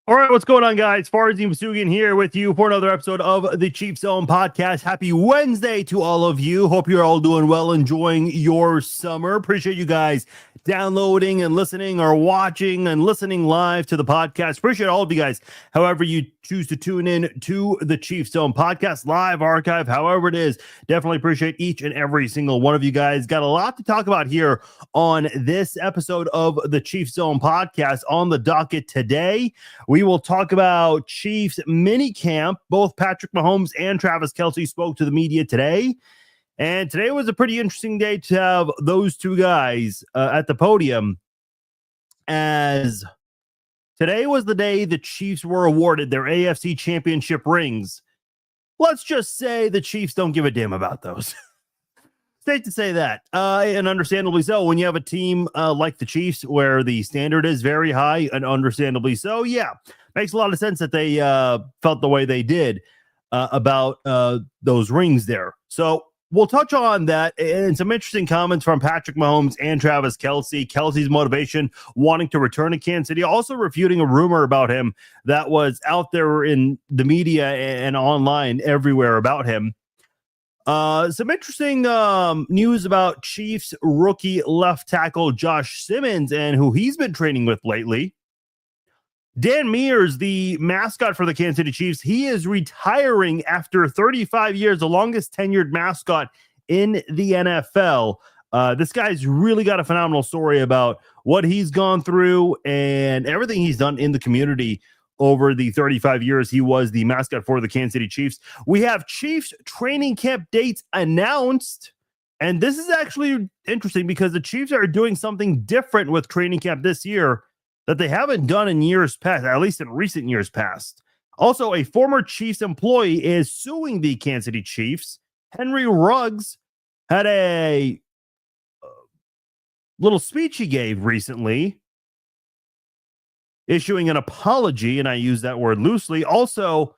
All right, what's going on, guys? Farzin Masugian here with you for another episode of the Chief Zone Podcast. Happy Wednesday to all of you. Hope you're all doing well, enjoying your summer. Appreciate you guys downloading and listening or watching and listening live to the podcast. Appreciate all of you guys, however you choose to tune in to the Chief Zone Podcast, live, archive, however it is. Definitely appreciate each and every single one of you guys. Got a lot to talk about here on this episode of the Chief Zone Podcast. On the docket today, we will talk about Chiefs mini camp. Both Patrick Mahomes and Travis Kelce spoke to the media today. And today was a pretty interesting day to have those two guys at the podium, as today was the day the Chiefs were awarded their AFC championship rings. Let's just say the Chiefs don't give a damn about those. Safe to say that, and understandably so. When you have a team like the Chiefs, where the standard is very high, and understandably so, yeah, makes a lot of sense that they felt the way they did about those rings there. So we'll touch on that and some interesting comments from Patrick Mahomes and Travis Kelce. Kelce's motivation, wanting to return to Kansas City, also refuting a rumor about him that was out there in the media and online everywhere about him. Some interesting news about Chiefs rookie left tackle Josh Simmons and who he's been training with lately. Dan Meers, the mascot for the Kansas City Chiefs, he is retiring after 35 years, the longest tenured mascot in the NFL. This guy's really got a phenomenal story about what he's gone through and everything he's done in the community over the 35 years he was the mascot for the Kansas City Chiefs. We have Chiefs training camp dates announced. And this is actually interesting because the Chiefs are doing something different with training camp this year that they haven't done in years past, at least in recent years past. Also, a former Chiefs employee is suing the Kansas City Chiefs. Henry Ruggs had a little speech he gave recently, issuing an apology, and I use that word loosely. Also,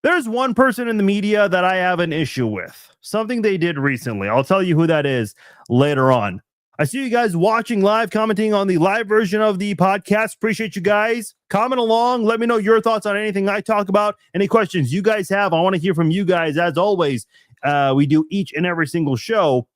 there's one person in the media that I have an issue with, something they did recently. I'll tell you who that is later on. I see you guys watching live, commenting on the live version of the podcast. Appreciate you guys. Comment along. Let me know your thoughts on anything I talk about. Any questions you guys have. I want to hear from you guys. As always, we do each and every single show.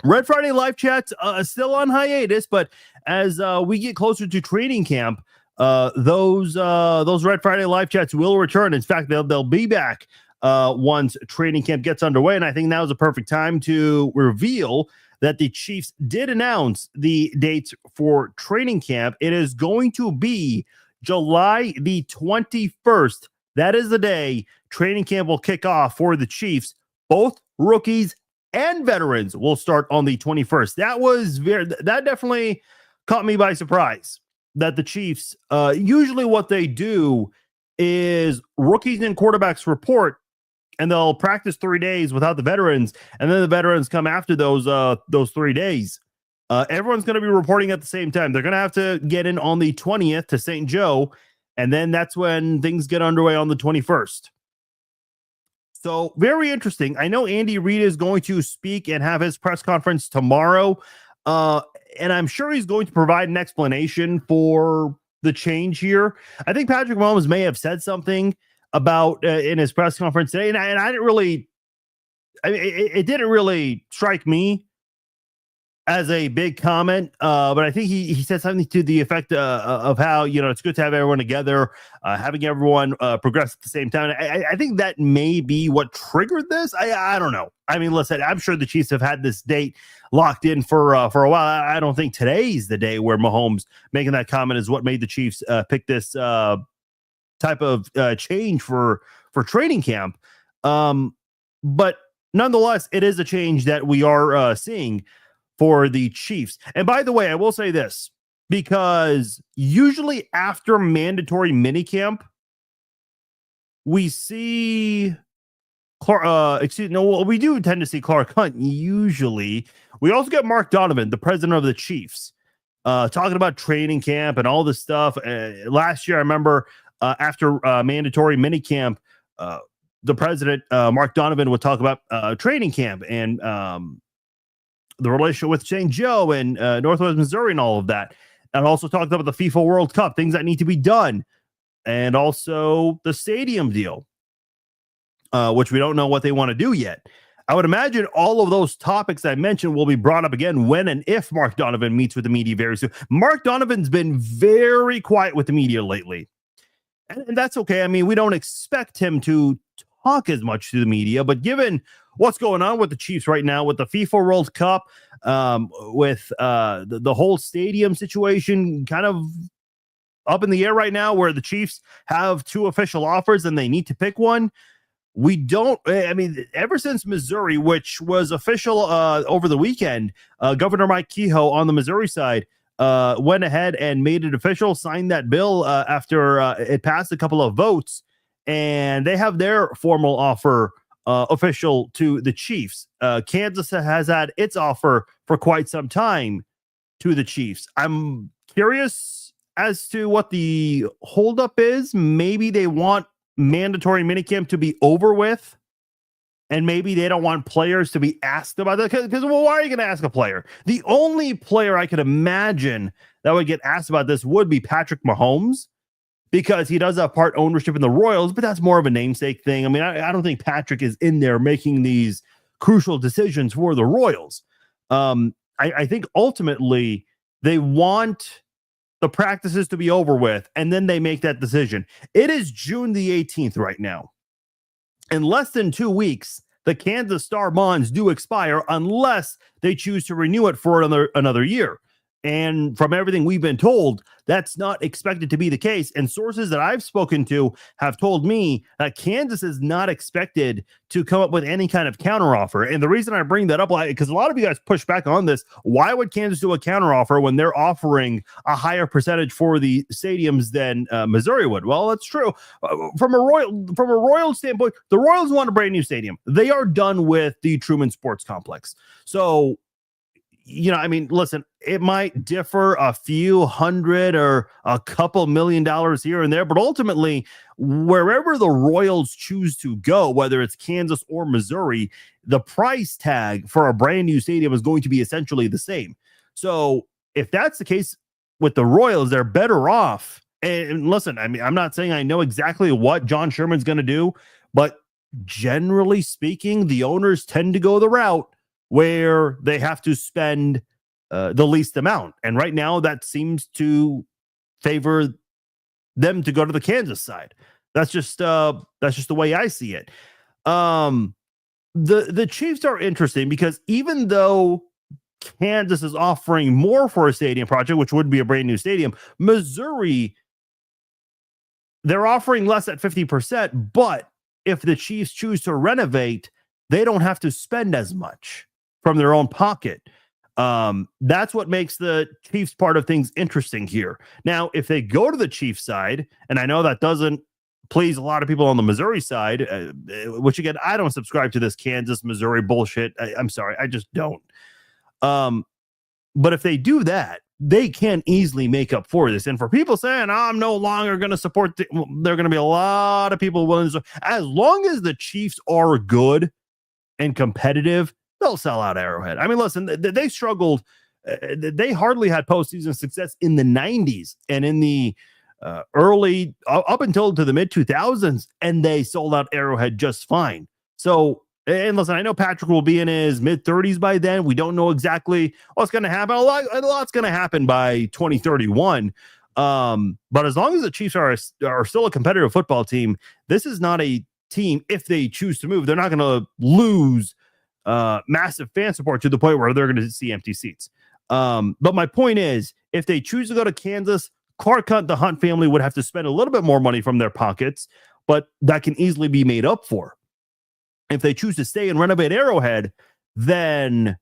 Red Friday live chats still on hiatus, but as we get closer to training camp, those Red Friday live chats will return. In fact, they'll be back once training camp gets underway. And I think now is a perfect time to reveal that the Chiefs did announce the dates for training camp. It is going to be July the 21st. That is the day training camp will kick off for the Chiefs. Both rookies and veterans will start on the 21st. That definitely caught me by surprise. That the Chiefs, usually what they do is rookies and quarterbacks report, and they'll practice 3 days without the veterans, and then the veterans come after those 3 days. Everyone's going to be reporting at the same time. They're going to have to get in on the 20th to St. Joe, and then that's when things get underway on the 21st. So very interesting. I know Andy Reid is going to speak and have his press conference tomorrow. And I'm sure he's going to provide an explanation for the change here. I think Patrick Mahomes may have said something about in his press conference today, and I didn't really, it didn't really strike me as a big comment, but I think he said something to the effect of how, it's good to have everyone together, having everyone progress at the same time. I think that may be what triggered this. I don't know. I mean, listen, I'm sure the Chiefs have had this date locked in for a while. I don't think today's the day where Mahomes making that comment is what made the Chiefs pick this type of change for training camp. But nonetheless, it is a change that we are seeing for the Chiefs. And by the way, I will say this, because usually after mandatory minicamp, we see we do tend to see Clark Hunt usually. We also get Mark Donovan, the president of the Chiefs, talking about training camp and all this stuff. Last year, I remember after mandatory minicamp, the president, Mark Donovan, would talk about training camp and the relationship with St. Joe and Northwest Missouri and all of that. And also talked about the FIFA World Cup, things that need to be done. and also the stadium deal, which we don't know what they want to do yet. I would imagine all of those topics I mentioned will be brought up again when and if Mark Donovan meets with the media very soon. Mark Donovan's been very quiet with the media lately, and that's okay. I mean, we don't expect him to talk as much to the media, but given what's going on with the Chiefs right now, with the FIFA World Cup, with the whole stadium situation kind of up in the air right now, where the Chiefs have 2 official offers and they need to pick one. We don't, I mean, ever since Missouri, which was official over the weekend, Governor Mike Kehoe on the Missouri side went ahead and made it official, signed that bill after it passed a couple of votes, and they have their formal offer official to the Chiefs. Kansas has had its offer for quite some time to the Chiefs. I'm curious as to what the holdup is. Maybe they want mandatory minicamp to be over with, and maybe they don't want players to be asked about that, because well, why are you going to ask a player? The only player I could imagine that would get asked about this would be Patrick Mahomes, because he does have part ownership in the Royals, but that's more of a namesake thing. I mean, I don't think Patrick is in there making these crucial decisions for the Royals. I think ultimately they want the practices to be over with, and then they make that decision. It is June the 18th right now. In less than 2 weeks, the Kansas Star bonds do expire unless they choose to renew it for another year. And from everything we've been told, that's not expected to be the case. And sources that I've spoken to have told me that Kansas is not expected to come up with any kind of counteroffer. And the reason I bring that up, because a lot of you guys push back on this, why would Kansas do a counteroffer when they're offering a higher percentage for the stadiums than Missouri would? Well, that's true. From a Royal standpoint, the Royals want a brand new stadium. They are done with the Truman Sports Complex. So, you know, I mean, listen, it might differ a few hundred or a couple $1 million here and there, but ultimately, wherever the Royals choose to go, whether it's Kansas or Missouri, the price tag for a brand new stadium is going to be essentially the same. So if that's the case with the Royals, they're better off. And listen, I mean, I'm not saying I know exactly what John Sherman's going to do, but generally speaking, the owners tend to go the route where they have to spend the least amount. And right now that seems to favor them to go to the Kansas side. That's just the way I see it. The Chiefs are interesting because even though Kansas is offering more for a stadium project, which would be a brand new stadium, Missouri, they're offering less at 50%, but if the Chiefs choose to renovate, they don't have to spend as much from their own pocket. That's what makes the Chiefs part of things interesting here. Now, if they go to the Chiefs side, and I know that doesn't please a lot of people on the Missouri side, which again, I don't subscribe to this Kansas, Missouri bullshit. I'm sorry, I just don't. But if they do that, they can easily make up for this. And for people saying, I'm no longer going to support, there are going to be a lot of people willing to, as long as the Chiefs are good and competitive, they'll sell out Arrowhead. I mean, listen, they struggled. They hardly had postseason success in the 90s and in the early, up until to the mid 2000s, and they sold out Arrowhead just fine. So, and listen, I know Patrick will be in his mid 30s by then. We don't know exactly what's going to happen. A lot's going to happen by 2031. But as long as the Chiefs are still a competitive football team, this is not a team, if they choose to move, they're not going to lose massive fan support to the point where they're going to see empty seats. But my point is, if they choose to go to Kansas, Clark Hunt, the Hunt family would have to spend a little bit more money from their pockets, but that can easily be made up for. If they choose to stay and renovate Arrowhead, then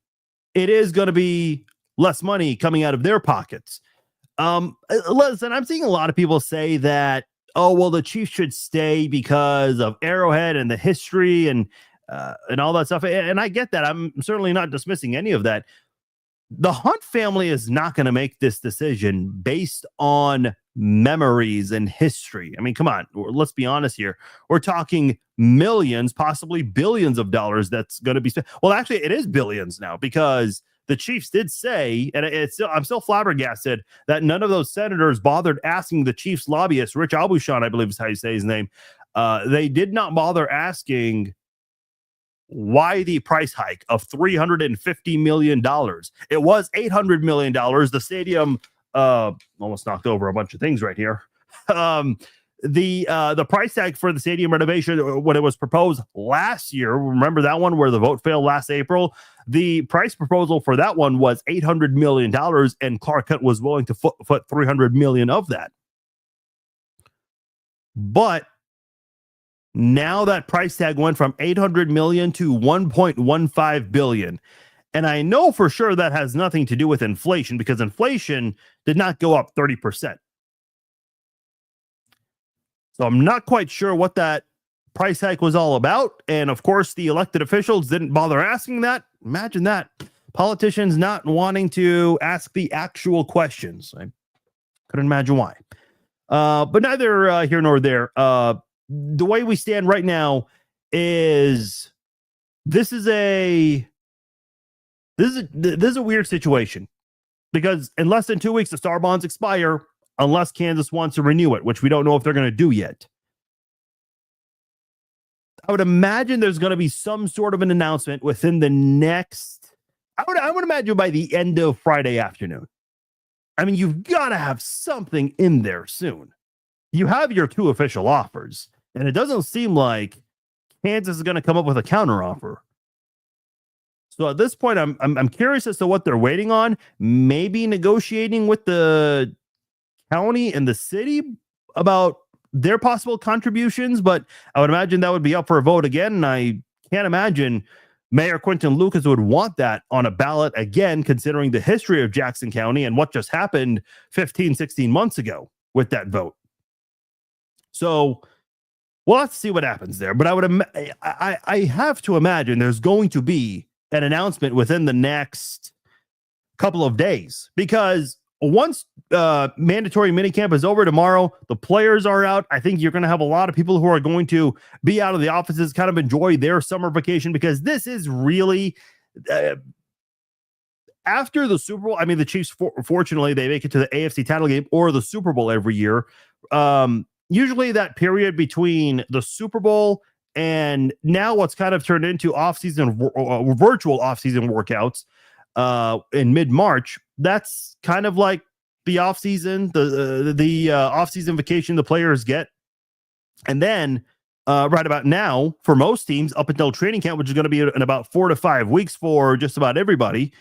it is going to be less money coming out of their pockets. Listen, I'm seeing a lot of people say that, oh, well, the Chiefs should stay because of Arrowhead and the history and all that stuff. And I get that. I'm certainly not dismissing any of that. The Hunt family is not going to make this decision based on memories and history. I mean, come on, let's be honest here. We're talking millions, possibly billions of dollars that's going to be spent. Well, actually, it is billions now because the Chiefs did say, and I'm still flabbergasted that none of those senators bothered asking the Chiefs lobbyist, Rich Albuchon, I believe is how you say his name. They did not bother asking why the price hike of $350 million. It was $800 million. The stadium almost knocked over a bunch of things right here. The price tag for the stadium renovation when it was proposed last year, remember that one where the vote failed last April? The price proposal for that one was $800 million, and Clark Hunt was willing to foot $300 million of that. But now that price tag went from 800 million to 1.15 billion. And I know for sure that has nothing to do with inflation, because inflation did not go up 30%. So I'm not quite sure what that price hike was all about. And of course, the elected officials didn't bother asking that. Imagine that. Politicians not wanting to ask the actual questions. I couldn't imagine why. But neither here nor there. The way we stand right now is this is a weird situation, because in less than 2 weeks the star bonds expire, unless Kansas wants to renew it, which we don't know if they're going to do yet. I would imagine there's going to be some sort of an announcement within the next, I would imagine by the end of Friday afternoon. I mean, you've got to have something in there soon. You have your 2 official offers, and it doesn't seem like Kansas is going to come up with a counteroffer. So at this point, I'm curious as to what they're waiting on. Maybe negotiating with the county and the city about their possible contributions, but I would imagine that would be up for a vote again. And I can't imagine Mayor Quinton Lucas would want that on a ballot again, considering the history of Jackson County and what just happened 15, 16 months ago with that vote. So we'll have to see what happens there. But I have to imagine there's going to be an announcement within the next couple of days, because once mandatory minicamp is over tomorrow, the players are out. I think you're going to have a lot of people who are going to be out of the offices, kind of enjoy their summer vacation, because this is really after the Super Bowl. I mean, the Chiefs, fortunately, they make it to the AFC title game or the Super Bowl every year. Usually that period between the Super Bowl and now what's kind of turned into off-season, virtual off-season workouts in mid-March, that's kind of like the off-season, the off-season vacation the players get. And then right about now, for most teams, up until training camp, which is going to be in about 4 to 5 weeks for just about everybody,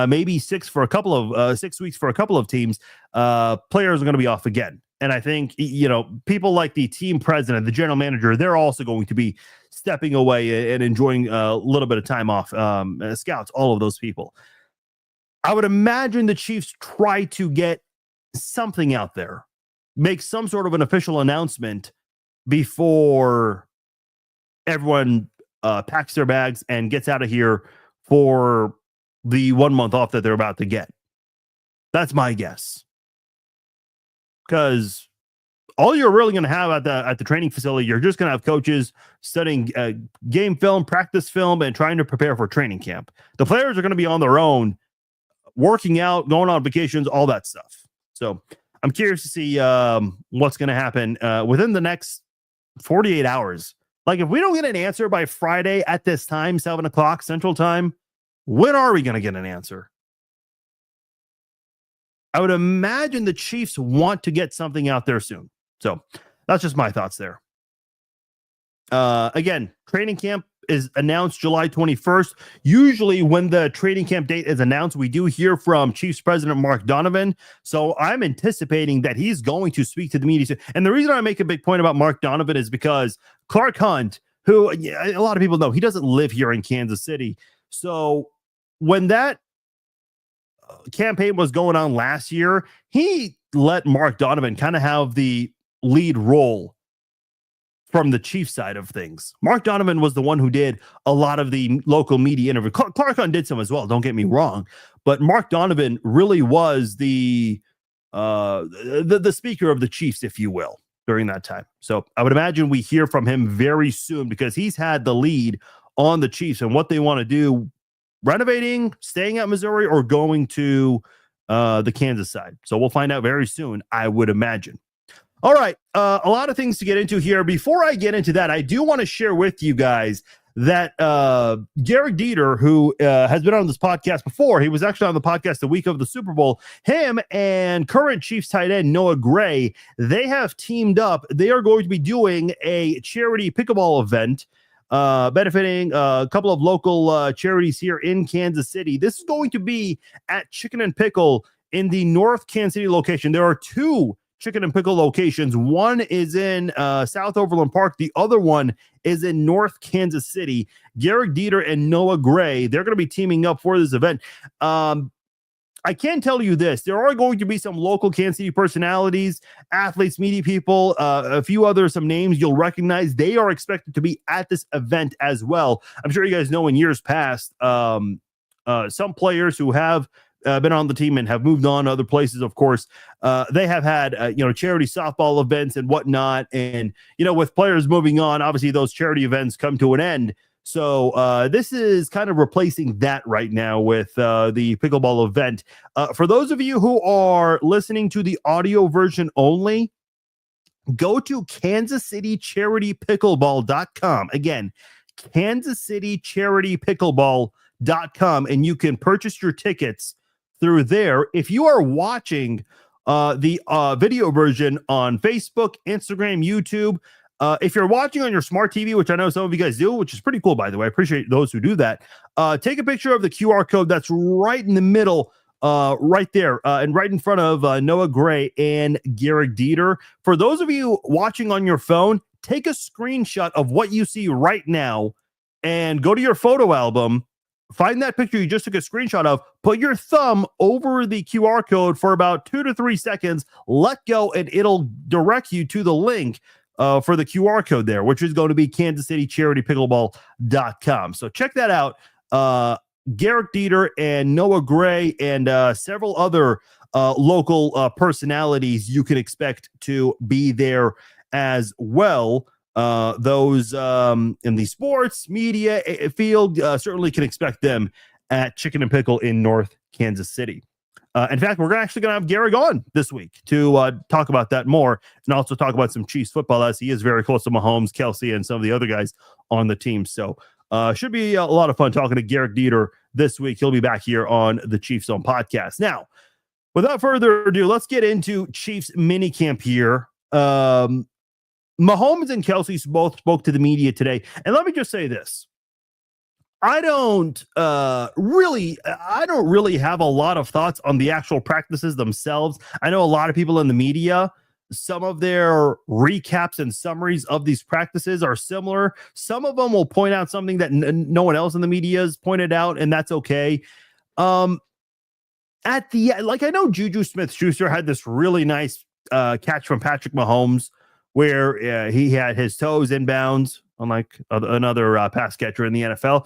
maybe 6 weeks for a couple of teams, players are going to be off again. And I think, people like the team president, the general manager, they're also going to be stepping away and enjoying a little bit of time off. Scouts, all of those people. I would imagine the Chiefs try to get something out there, make some sort of an official announcement before everyone packs their bags and gets out of here for the 1 month off that they're about to get. That's my guess. Because all you're really going to have at the training facility, you're just going to have coaches studying game film, practice film, and trying to prepare for training camp. The players are going to be on their own, working out, going on vacations, all that stuff. So I'm curious to see what's going to happen within the next 48 hours. Like, if we don't get an answer by Friday at this time, 7 o'clock Central Time, when are we going to get an answer? I would imagine the Chiefs want to get something out there soon. So that's just my thoughts there. Again, training camp is announced July 21st. Usually when the training camp date is announced, we do hear from Chiefs President Mark Donovan. So I'm anticipating that he's going to speak to the media soon. And the reason I make a big point about Mark Donovan is because Clark Hunt, who a lot of people know, he doesn't live here in Kansas City. So when that campaign was going on last year, he let Mark Donovan kind of have the lead role from the Chiefs side of things. Mark Donovan was the one who did a lot of the local media interview. Clark Hunt did some as well, don't get me wrong, but Mark Donovan really was the speaker of the Chiefs, if you will, during that time. So I would imagine we hear from him very soon, because he's had the lead on the Chiefs and what they want to do renovating, staying at Missouri, or going to the Kansas side. So we'll find out very soon, I would imagine. All right, a lot of things to get into here. Before I get into that, I do want to share with you guys that Garrett Dieter, who has been on this podcast before, he was actually on the podcast the week of the Super Bowl. Him and current Chiefs tight end Noah Gray, they have teamed up. They are going to be doing a charity pickleball event benefiting a couple of local charities here in Kansas City. This is going to be at Chicken and Pickle in the North Kansas City location. There are two Chicken and Pickle locations. One is in South Overland Park. The other one is in North Kansas City. Garrett Dieter and Noah Gray, they're going to be teaming up for this event. I can tell you this. There are going to be some local Kansas City personalities, athletes, media people, a few others, some names you'll recognize. They are expected to be at this event as well. I'm sure you guys know in years past, some players who have been on the team and have moved on to other places, of course, they have had, charity softball events and whatnot. And, with players moving on, obviously those charity events come to an end. So this is kind of replacing that right now with the pickleball event. For those of you who are listening to the audio version only, go to KansasCityCharityPickleball.com. Again, KansasCityCharityPickleball.com, and you can purchase your tickets through there. If you are watching the video version on Facebook, Instagram, YouTube, if you're watching on your smart TV, which I know some of you guys do, which is pretty cool, by the way, I appreciate those who do that. Take a picture of the QR code that's right in the middle, right there, and right in front of Noah Gray and Garrett Dieter. For those of you watching on your phone, take a screenshot of what you see right now and go to your photo album. Find that picture you just took a screenshot of, put your thumb over the QR code for about 2 to 3 seconds, let go, and it'll direct you to the link for the QR code there, which is going to be KansasCityCharityPickleball.com. So check that out. Garrett Dieter and Noah Gray and several other local personalities you can expect to be there as well. Those in the sports media field certainly can expect them at Chicken and Pickle in North Kansas City. In fact, we're actually going to have Garrett on this week to talk about that more and also talk about some Chiefs football, as he is very close to Mahomes, Kelsey, and some of the other guys on the team. So should be a lot of fun talking to Garrett Dieter this week. He'll be back here on the Chiefs Zone podcast. Now, without further ado, let's get into Chiefs minicamp here. Mahomes and Kelsey both spoke to the media today. And let me just say this. I don't really have a lot of thoughts on the actual practices themselves. I know a lot of people in the media, some of their recaps and summaries of these practices are similar. Some of them will point out something that no one else in the media has pointed out, and that's okay. I know Juju Smith-Schuster had this really nice catch from Patrick Mahomes where he had his toes inbounds, unlike another pass catcher in the NFL.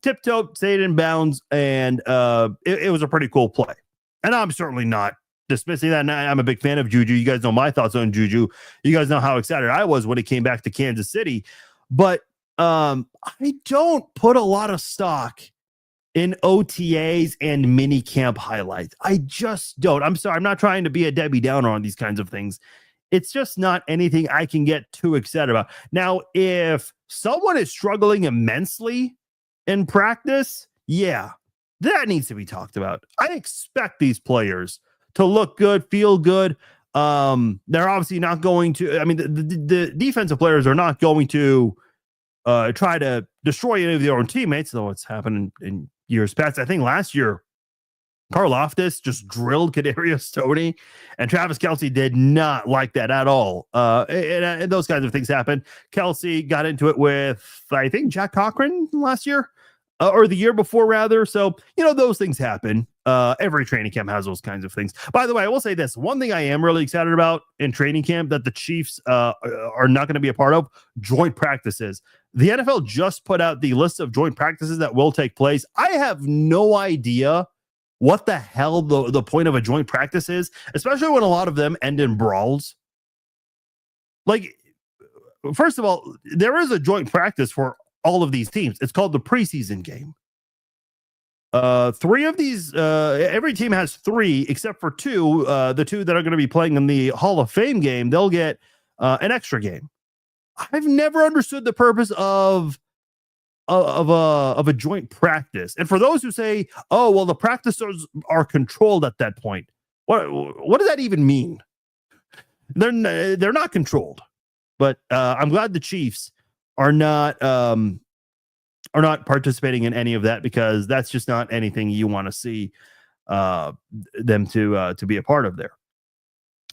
Tiptoe, stayed in bounds, and it was a pretty cool play. And I'm certainly not dismissing that. And I'm a big fan of Juju. You guys know my thoughts on Juju. You guys know how excited I was when he came back to Kansas City. But I don't put a lot of stock in OTAs and minicamp highlights. I just don't. I'm sorry. I'm not trying to be a Debbie Downer on these kinds of things. It's just not anything I can get too excited about. Now, if someone is struggling immensely in practice, yeah, that needs to be talked about. I expect these players to look good, feel good. They're obviously not going to, the defensive players are not going to try to destroy any of their own teammates, though it's happened in years past. I think last year, Karlaftis just drilled Kadarius Stoney, and Travis Kelsey did not like that at all. And those kinds of things happen. Kelsey got into it with, I think, Jack Cochran last year, or the year before, rather. So, those things happen. Every training camp has those kinds of things. By the way, I will say this. One thing I am really excited about in training camp that the Chiefs are not going to be a part of, joint practices. The NFL just put out the list of joint practices that will take place. I have no idea what the hell the point of a joint practice is, especially when a lot of them end in brawls. Like, first of all, there is a joint practice for all of these teams. It's called the preseason game. Three of these, every team has three except for two. The two that are going to be playing in the Hall of Fame game, they'll get an extra game. I've never understood the purpose of a joint practice. And for those who say, "Oh, well, the practices are controlled at that point," what does that even mean? They're not controlled. But I'm glad the Chiefs are not participating in any of that, because that's just not anything you want to see them to be a part of there.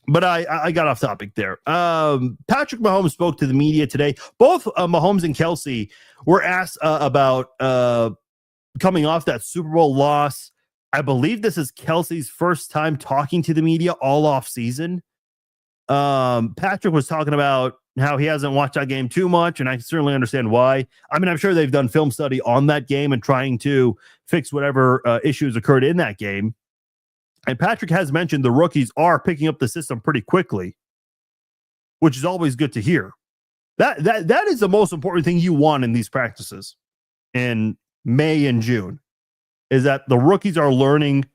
But I got off topic there. Patrick Mahomes spoke to the media today. Both Mahomes and Kelsey were asked about coming off that Super Bowl loss. I believe this is Kelsey's first time talking to the media all off season. Patrick was talking about how he hasn't watched that game too much, and I certainly understand why. I mean, I'm sure they've done film study on that game and trying to fix whatever issues occurred in that game. And Patrick has mentioned the rookies are picking up the system pretty quickly, which is always good to hear. That is the most important thing you want in these practices in May and June, is that the rookies are learning,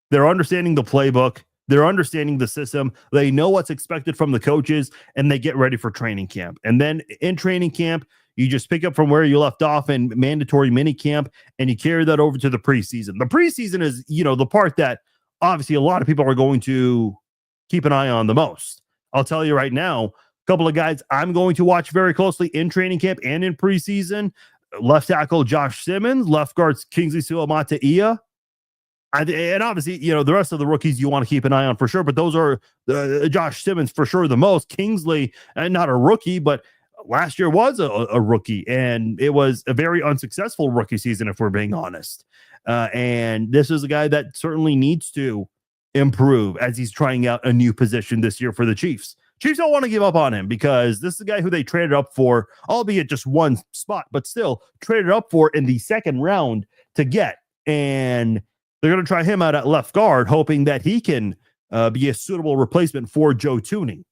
they're understanding the playbook, they're understanding the system, they know what's expected from the coaches, and they get ready for training camp. And then in training camp, you just pick up from where you left off in mandatory mini camp, and you carry that over to the preseason. The preseason is, the part that obviously a lot of people are going to keep an eye on the most. I'll tell you right now, a couple of guys I'm going to watch very closely in training camp and in preseason: left tackle Josh Simmons, left guard Kingsley Suamataia. And obviously, the rest of the rookies you want to keep an eye on for sure, but those are Josh Simmons for sure the most. Kingsley, not a rookie, but last year was a rookie, and it was a very unsuccessful rookie season, if we're being honest. And this is a guy that certainly needs to improve as he's trying out a new position this year for the Chiefs. Chiefs don't want to give up on him, because this is a guy who they traded up for, albeit just one spot, but still traded up for in the second round to get. And they're going to try him out at left guard, hoping that he can be a suitable replacement for Joe Thuney.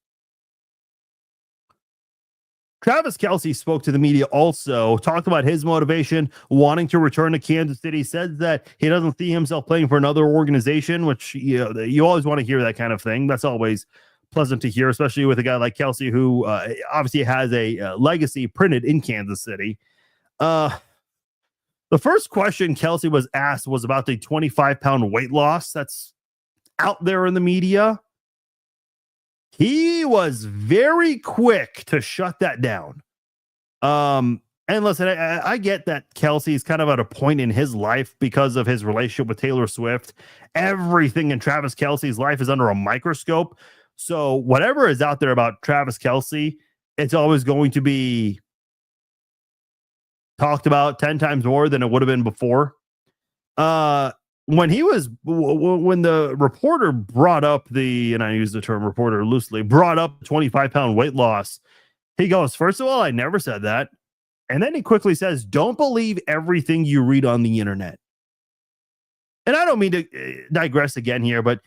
Travis Kelce spoke to the media also, talked about his motivation, wanting to return to Kansas City, said that he doesn't see himself playing for another organization, which you always want to hear that kind of thing. That's always pleasant to hear, especially with a guy like Kelce, who obviously has a legacy printed in Kansas City. The first question Kelce was asked was about the 25-pound weight loss that's out there in the media. He was very quick to shut that down. And listen, I get that Kelce's kind of at a point in his life because of his relationship with Taylor Swift. Everything in Travis Kelce's life is under a microscope. So whatever is out there about Travis Kelce, it's always going to be talked about 10 times more than it would have been before. When the reporter brought up and I use the term reporter loosely, brought up 25-pound weight loss, he goes, "First of all, I never said that." And then he quickly says, "Don't believe everything you read on the internet." And I don't mean to digress again here, but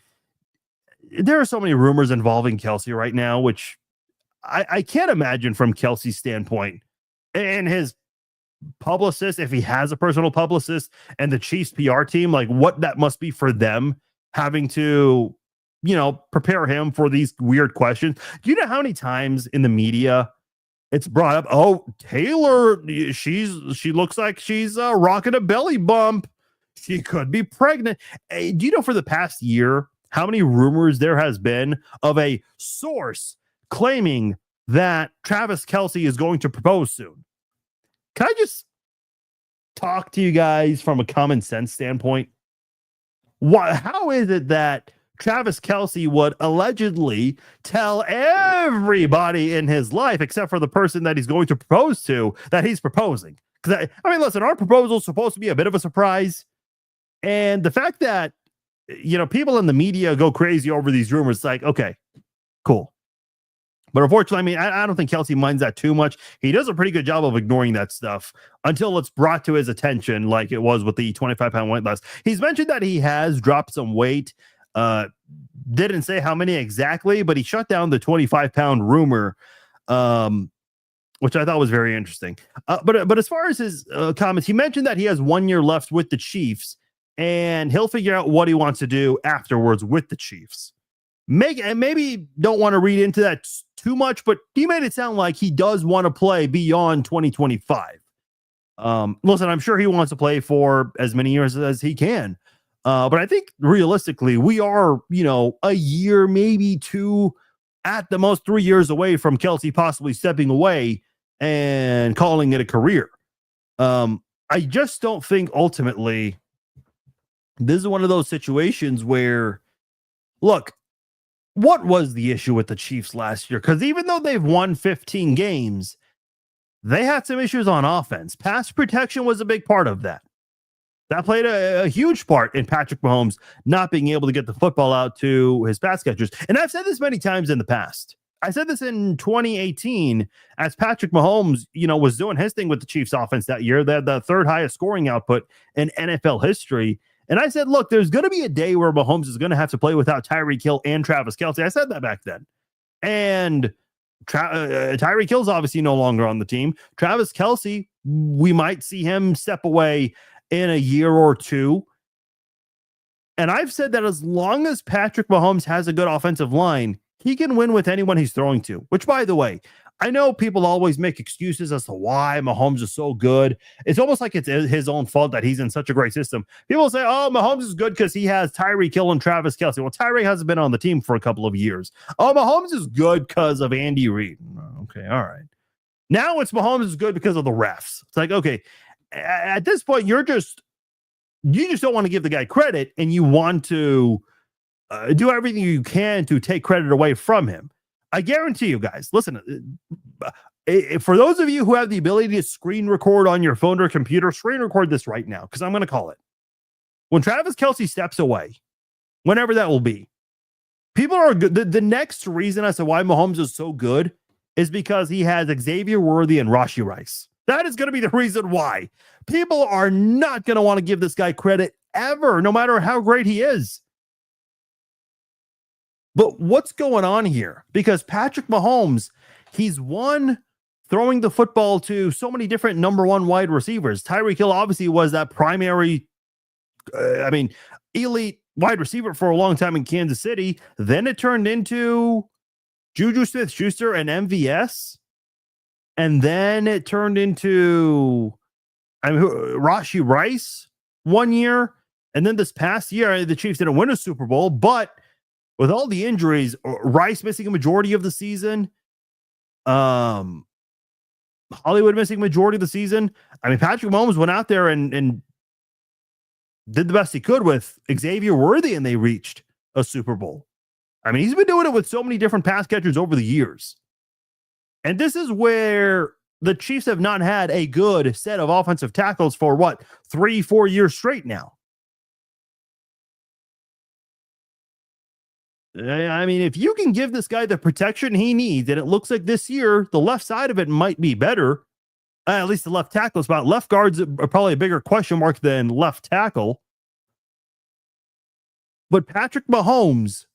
there are so many rumors involving Kelce right now, which I can't imagine from Kelce's standpoint and his publicist, if he has a personal publicist, and the Chiefs PR team, like what that must be for them, having to, prepare him for these weird questions. Do you know how many times in the media it's brought up, "Oh, Taylor, she looks like she's rocking a belly bump. She could be pregnant." Hey, do you know for the past year how many rumors there has been of a source claiming that Travis Kelce is going to propose soon? Can I just talk to you guys from a common sense standpoint? How is it that Travis Kelce would allegedly tell everybody in his life, except for the person that he's going to propose to, that he's proposing? Because I mean, listen, our proposal is supposed to be a bit of a surprise. And the fact that, people in the media go crazy over these rumors, it's like, okay, cool. But unfortunately, I mean, I don't think Kelce minds that too much. He does a pretty good job of ignoring that stuff until it's brought to his attention, like it was with the 25-pound weight loss. He's mentioned that he has dropped some weight. Didn't say how many exactly, but he shut down the 25-pound rumor, which I thought was very interesting. But as far as his comments, he mentioned that he has 1 year left with the Chiefs, and he'll figure out what he wants to do afterwards with the Chiefs. Maybe don't want to read into that too much, but he made it sound like he does want to play beyond 2025. Listen, I'm sure he wants to play for as many years as he can. But I think realistically, we are, a year, maybe two, at the most 3 years away from Kelce possibly stepping away and calling it a career. I just don't think ultimately this is one of those situations where, look, what was the issue with the Chiefs last year? Because even though they've won 15 games, they had some issues on offense. Pass protection was a big part of that. That played a huge part in Patrick Mahomes not being able to get the football out to his pass catchers. And I've said this many times in the past. I said this in 2018 as Patrick Mahomes, was doing his thing with the Chiefs offense that year. They had the third highest scoring output in NFL history. And I said, look, there's going to be a day where Mahomes is going to have to play without Tyreek Hill and Travis Kelce. I said that back then. And Tyreek Hill's obviously no longer on the team. Travis Kelce, we might see him step away in a year or two. And I've said that as long as Patrick Mahomes has a good offensive line, he can win with anyone he's throwing to, which, by the way, I know people always make excuses as to why Mahomes is so good. It's almost like it's his own fault that he's in such a great system. People say, oh, Mahomes is good because he has Tyreek Hill and Travis Kelce. Well, Tyreek hasn't been on the team for a couple of years. Oh, Mahomes is good because of Andy Reid. Okay, all right. Now it's Mahomes is good because of the refs. It's like, okay, at this point, you just don't want to give the guy credit, and you want to do everything you can to take credit away from him. I guarantee you guys, listen, for those of you who have the ability to screen record on your phone or computer, screen record this right now, because I'm going to call it. When Travis Kelce steps away, whenever that will be, people are good. The next reason as to why Mahomes is so good is because he has Xavier Worthy and Rashee Rice. That is going to be the reason why. People are not going to want to give this guy credit ever, no matter how great he is. But what's going on here? Because Patrick Mahomes, he's throwing the football to so many different number one wide receivers. Tyreek Hill obviously was that primary, elite wide receiver for a long time in Kansas City. Then it turned into Juju Smith-Schuster and MVS. And then it turned into Rashee Rice 1 year. And then this past year, the Chiefs didn't win a Super Bowl, but with all the injuries, Rice missing a majority of the season, Hollywood missing a majority of the season. Patrick Mahomes went out there and did the best he could with Xavier Worthy, and they reached a Super Bowl. He's been doing it with so many different pass catchers over the years. And this is where the Chiefs have not had a good set of offensive tackles for 3-4 years straight now. If you can give this guy the protection he needs, and it looks like this year, the left side of it might be better. At least the left tackle spot. Left guards are probably a bigger question mark than left tackle. But Patrick Mahomes,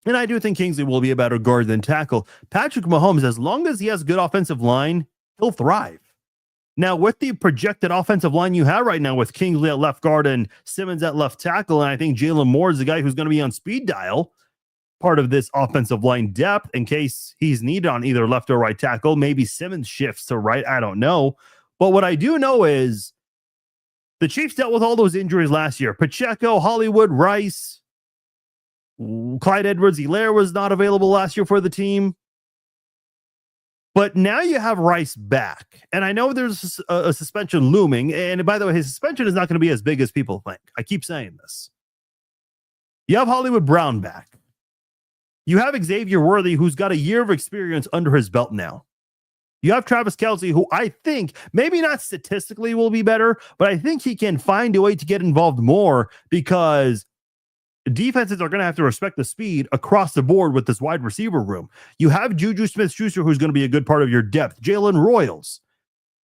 and I do think Kingsley will be a better guard than tackle. Patrick Mahomes, as long as he has a good offensive line, he'll thrive. Now, with the projected offensive line you have right now with Kingsley at left guard and Simmons at left tackle, and I think Jalen Moore is the guy who's going to be on speed dial, part of this offensive line depth in case he's needed on either left or right tackle. Maybe Simmons shifts to right. I don't know. But what I do know is the Chiefs dealt with all those injuries last year. Pacheco, Hollywood, Rice, Clyde Edwards-Helaire was not available last year for the team. But now you have Rice back. And I know there's a suspension looming. And by the way, his suspension is not going to be as big as people think. I keep saying this. You have Hollywood Brown back. You have Xavier Worthy, who's got a year of experience under his belt now. You have Travis Kelce, who I think maybe not statistically will be better, but I think he can find a way to get involved more because defenses are going to have to respect the speed across the board with this wide receiver room. You have Juju Smith-Schuster, who's going to be a good part of your depth. Jalen Royals.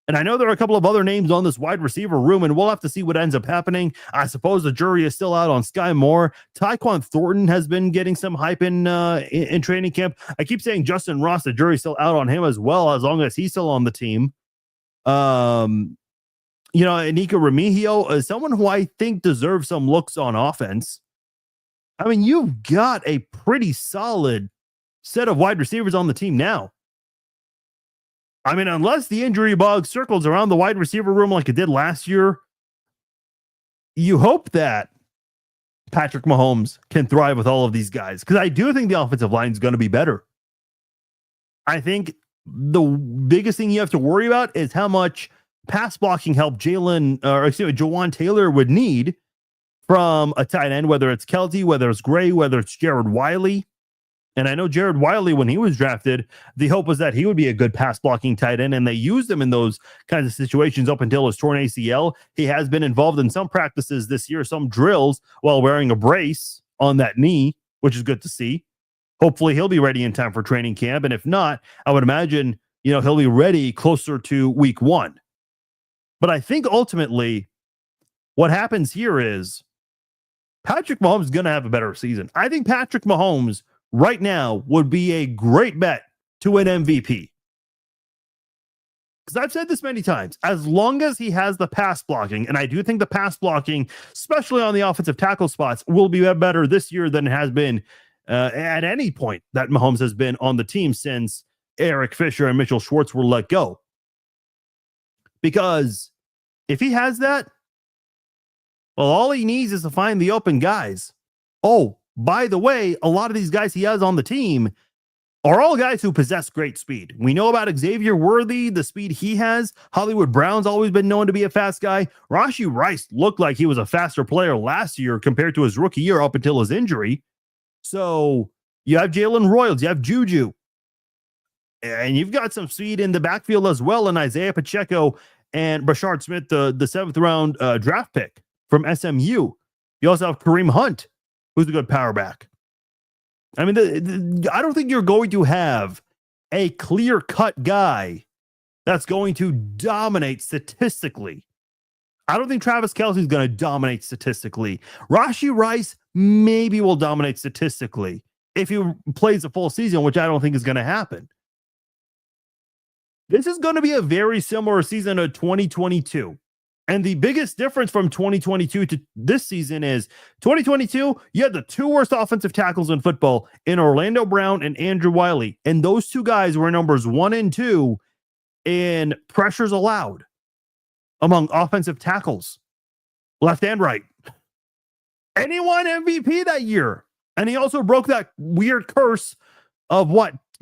And I know there are a couple of other names on this wide receiver room, and we'll have to see what ends up happening. I suppose the jury is still out on Sky Moore. Tyquan Thornton has been getting some hype in training camp. I keep saying Justin Ross, the jury's still out on him as well, as long as he's still on the team. Anika Remigio is someone who I think deserves some looks on offense. I mean, you've got a pretty solid set of wide receivers on the team now. I mean, unless the injury bug circles around the wide receiver room like it did last year, you hope that Patrick Mahomes can thrive with all of these guys, because I do think the offensive line is going to be better. I think the biggest thing you have to worry about is how much pass blocking help Jawan Taylor would need from a tight end, whether it's Kelty, whether it's Gray, whether it's Jared Wiley. And I know Jared Wiley, when he was drafted, the hope was that he would be a good pass blocking tight end, and they used him in those kinds of situations up until his torn ACL. He has been involved in some practices this year, some drills, while wearing a brace on that knee, which is good to see. Hopefully he'll be ready in time for training camp. And if not, I would imagine, he'll be ready closer to week 1. But I think ultimately what happens here is Patrick Mahomes is going to have a better season. I think Patrick Mahomes right now would be a great bet to win MVP. Because I've said this many times, as long as he has the pass blocking, and I do think the pass blocking, especially on the offensive tackle spots, will be better this year than it has been at any point that Mahomes has been on the team since Eric Fisher and Mitchell Schwartz were let go. Because if he has that, well, all he needs is to find the open guys. Oh, by the way, a lot of these guys he has on the team are all guys who possess great speed. We know about Xavier Worthy, the speed he has. Hollywood Brown's always been known to be a fast guy. Rashee Rice looked like he was a faster player last year compared to his rookie year up until his injury. So you have Jalen Royals, you have Juju, and you've got some speed in the backfield as well in Isaiah Pacheco and Brashard Smith, the 7th round draft pick from SMU. You also have Kareem Hunt, who's a good power back. I mean, I don't think you're going to have a clear-cut guy that's going to dominate statistically. I don't think Travis Kelce is going to dominate statistically. Rashee Rice maybe will dominate statistically if he plays a full season, which I don't think is going to happen. This is going to be a very similar season to 2022. And the biggest difference from 2022 to this season is 2022, you had the 2 worst offensive tackles in football in Orlando Brown and Andrew Wiley. And those 2 guys were numbers 1 and 2 in pressures allowed among offensive tackles, left and right. And he won MVP that year. And he also broke that weird curse of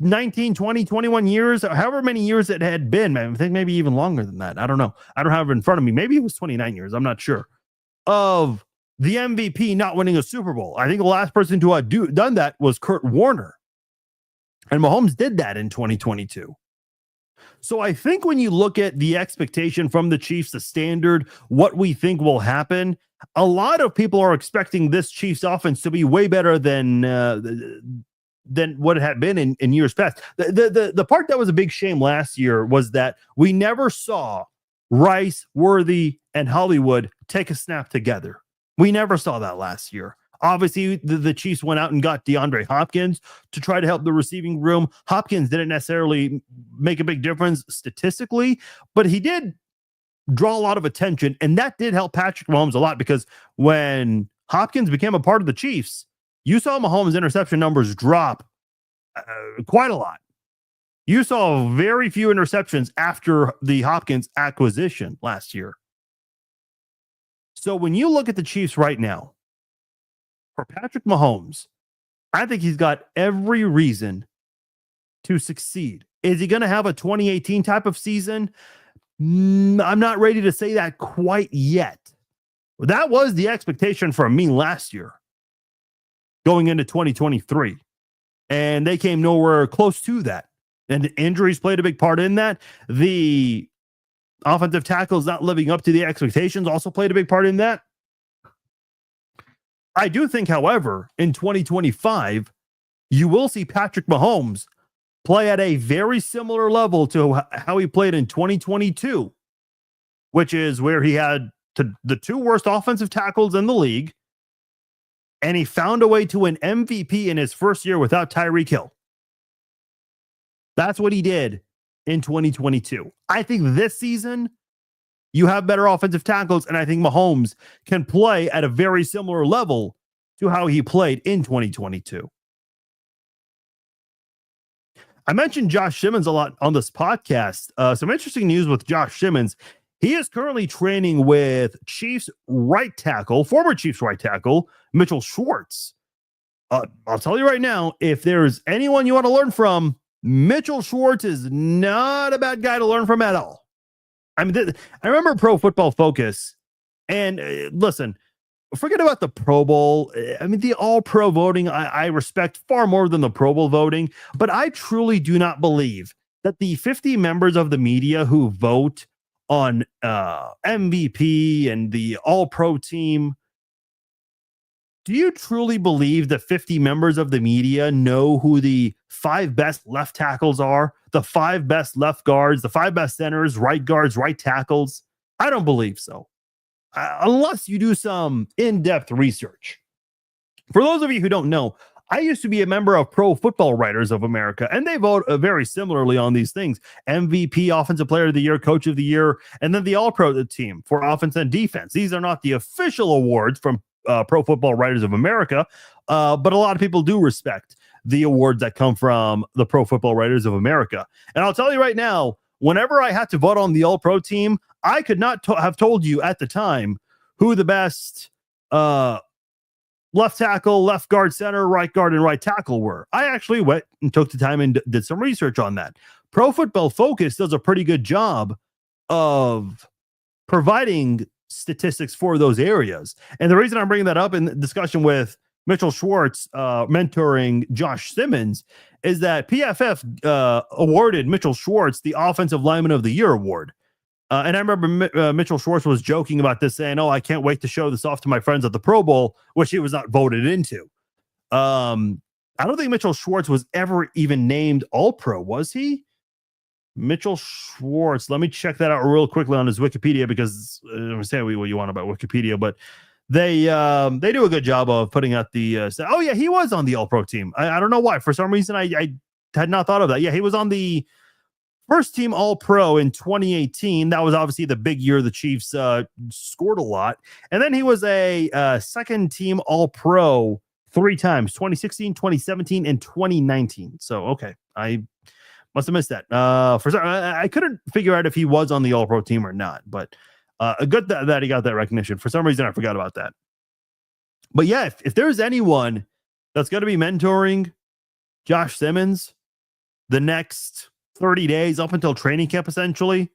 19, 20, 21 years, however many years it had been. I think maybe even longer than that. I don't know. I don't have it in front of me. Maybe it was 29 years. I'm not sure. Of the MVP not winning a Super Bowl. I think the last person to have done that was Kurt Warner. And Mahomes did that in 2022. So I think when you look at the expectation from the Chiefs, the standard, what we think will happen, a lot of people are expecting this Chiefs offense to be way better than what it had been in years past. The part that was a big shame last year was that we never saw Rice, Worthy, and Hollywood take a snap together. We never saw that last year. Obviously, the Chiefs went out and got DeAndre Hopkins to try to help the receiving room. Hopkins didn't necessarily make a big difference statistically, but he did draw a lot of attention, and that did help Patrick Mahomes a lot, because when Hopkins became a part of the Chiefs, you saw Mahomes' interception numbers drop quite a lot. You saw very few interceptions after the Hopkins acquisition last year. So when you look at the Chiefs right now, for Patrick Mahomes, I think he's got every reason to succeed. Is he going to have a 2018 type of season? I'm not ready to say that quite yet. That was the expectation from me last year, going into 2023. And they came nowhere close to that. And injuries played a big part in that. The offensive tackles not living up to the expectations also played a big part in that. I do think, however, in 2025, you will see Patrick Mahomes play at a very similar level to how he played in 2022, which is where he had the 2 worst offensive tackles in the league, and he found a way to win MVP in his first year without Tyreek Hill. That's what he did in 2022. I think this season, You have better offensive tackles, and I think Mahomes can play at a very similar level to how he played in 2022. I mentioned Josh Simmons a lot on this podcast. Some interesting news with Josh Simmons. He is currently training with Chiefs right tackle, former Chiefs right tackle, Mitchell Schwartz. I'll tell you right now, if there's anyone you want to learn from, Mitchell Schwartz is not a bad guy to learn from at all. I mean, I remember Pro Football Focus, and listen, forget about the Pro Bowl. I mean, the All-Pro voting, I respect far more than the Pro Bowl voting, but I truly do not believe that the 50 members of the media who vote on MVP and the All-Pro team, do you truly believe the 50 members of the media know who the 5 best left tackles are, the 5 best left guards, the 5 best centers, right guards, right tackles? I don't believe so. Unless you do some in-depth research. For those of you who don't know, I used to be a member of Pro Football Writers of America, and they vote very similarly on these things. MVP, Offensive Player of the Year, Coach of the Year, and then the All-Pro team for offense and defense. These are not the official awards from Pro Football Writers of America, but a lot of people do respect the awards that come from the Pro Football Writers of America. And I'll tell you right now, whenever I had to vote on the All-Pro team, I could not have told you at the time who the best left tackle, left guard, center, right guard, and right tackle were. I actually went and took the time and did some research on that. Pro Football Focus does a pretty good job of providing statistics for those areas. And the reason I'm bringing that up in the discussion with Mitchell Schwartz mentoring Josh Simmons is that PFF awarded Mitchell Schwartz the Offensive Lineman of the Year award. And I remember Mitchell Schwartz was joking about this, saying, "Oh, I can't wait to show this off to my friends at the Pro Bowl," which he was not voted into. I don't think Mitchell Schwartz was ever even named All-Pro, was he? Mitchell Schwartz. Let me check that out real quickly on his Wikipedia, because I'm saying what you want about Wikipedia, but they do a good job of putting out the. Oh yeah, he was on the All-Pro team. I don't know why. For some reason, I had not thought of that. Yeah, he was on the first team All-Pro in 2018. That was obviously the big year the Chiefs scored a lot. And then he was a second team All-Pro 3 times, 2016, 2017, and 2019. So, okay. I must have missed that. For some, I couldn't figure out if he was on the All-Pro team or not, but good that he got that recognition. For some reason, I forgot about that. But yeah, if there's anyone that's going to be mentoring Josh Simmons the next 30 days up until training camp, essentially,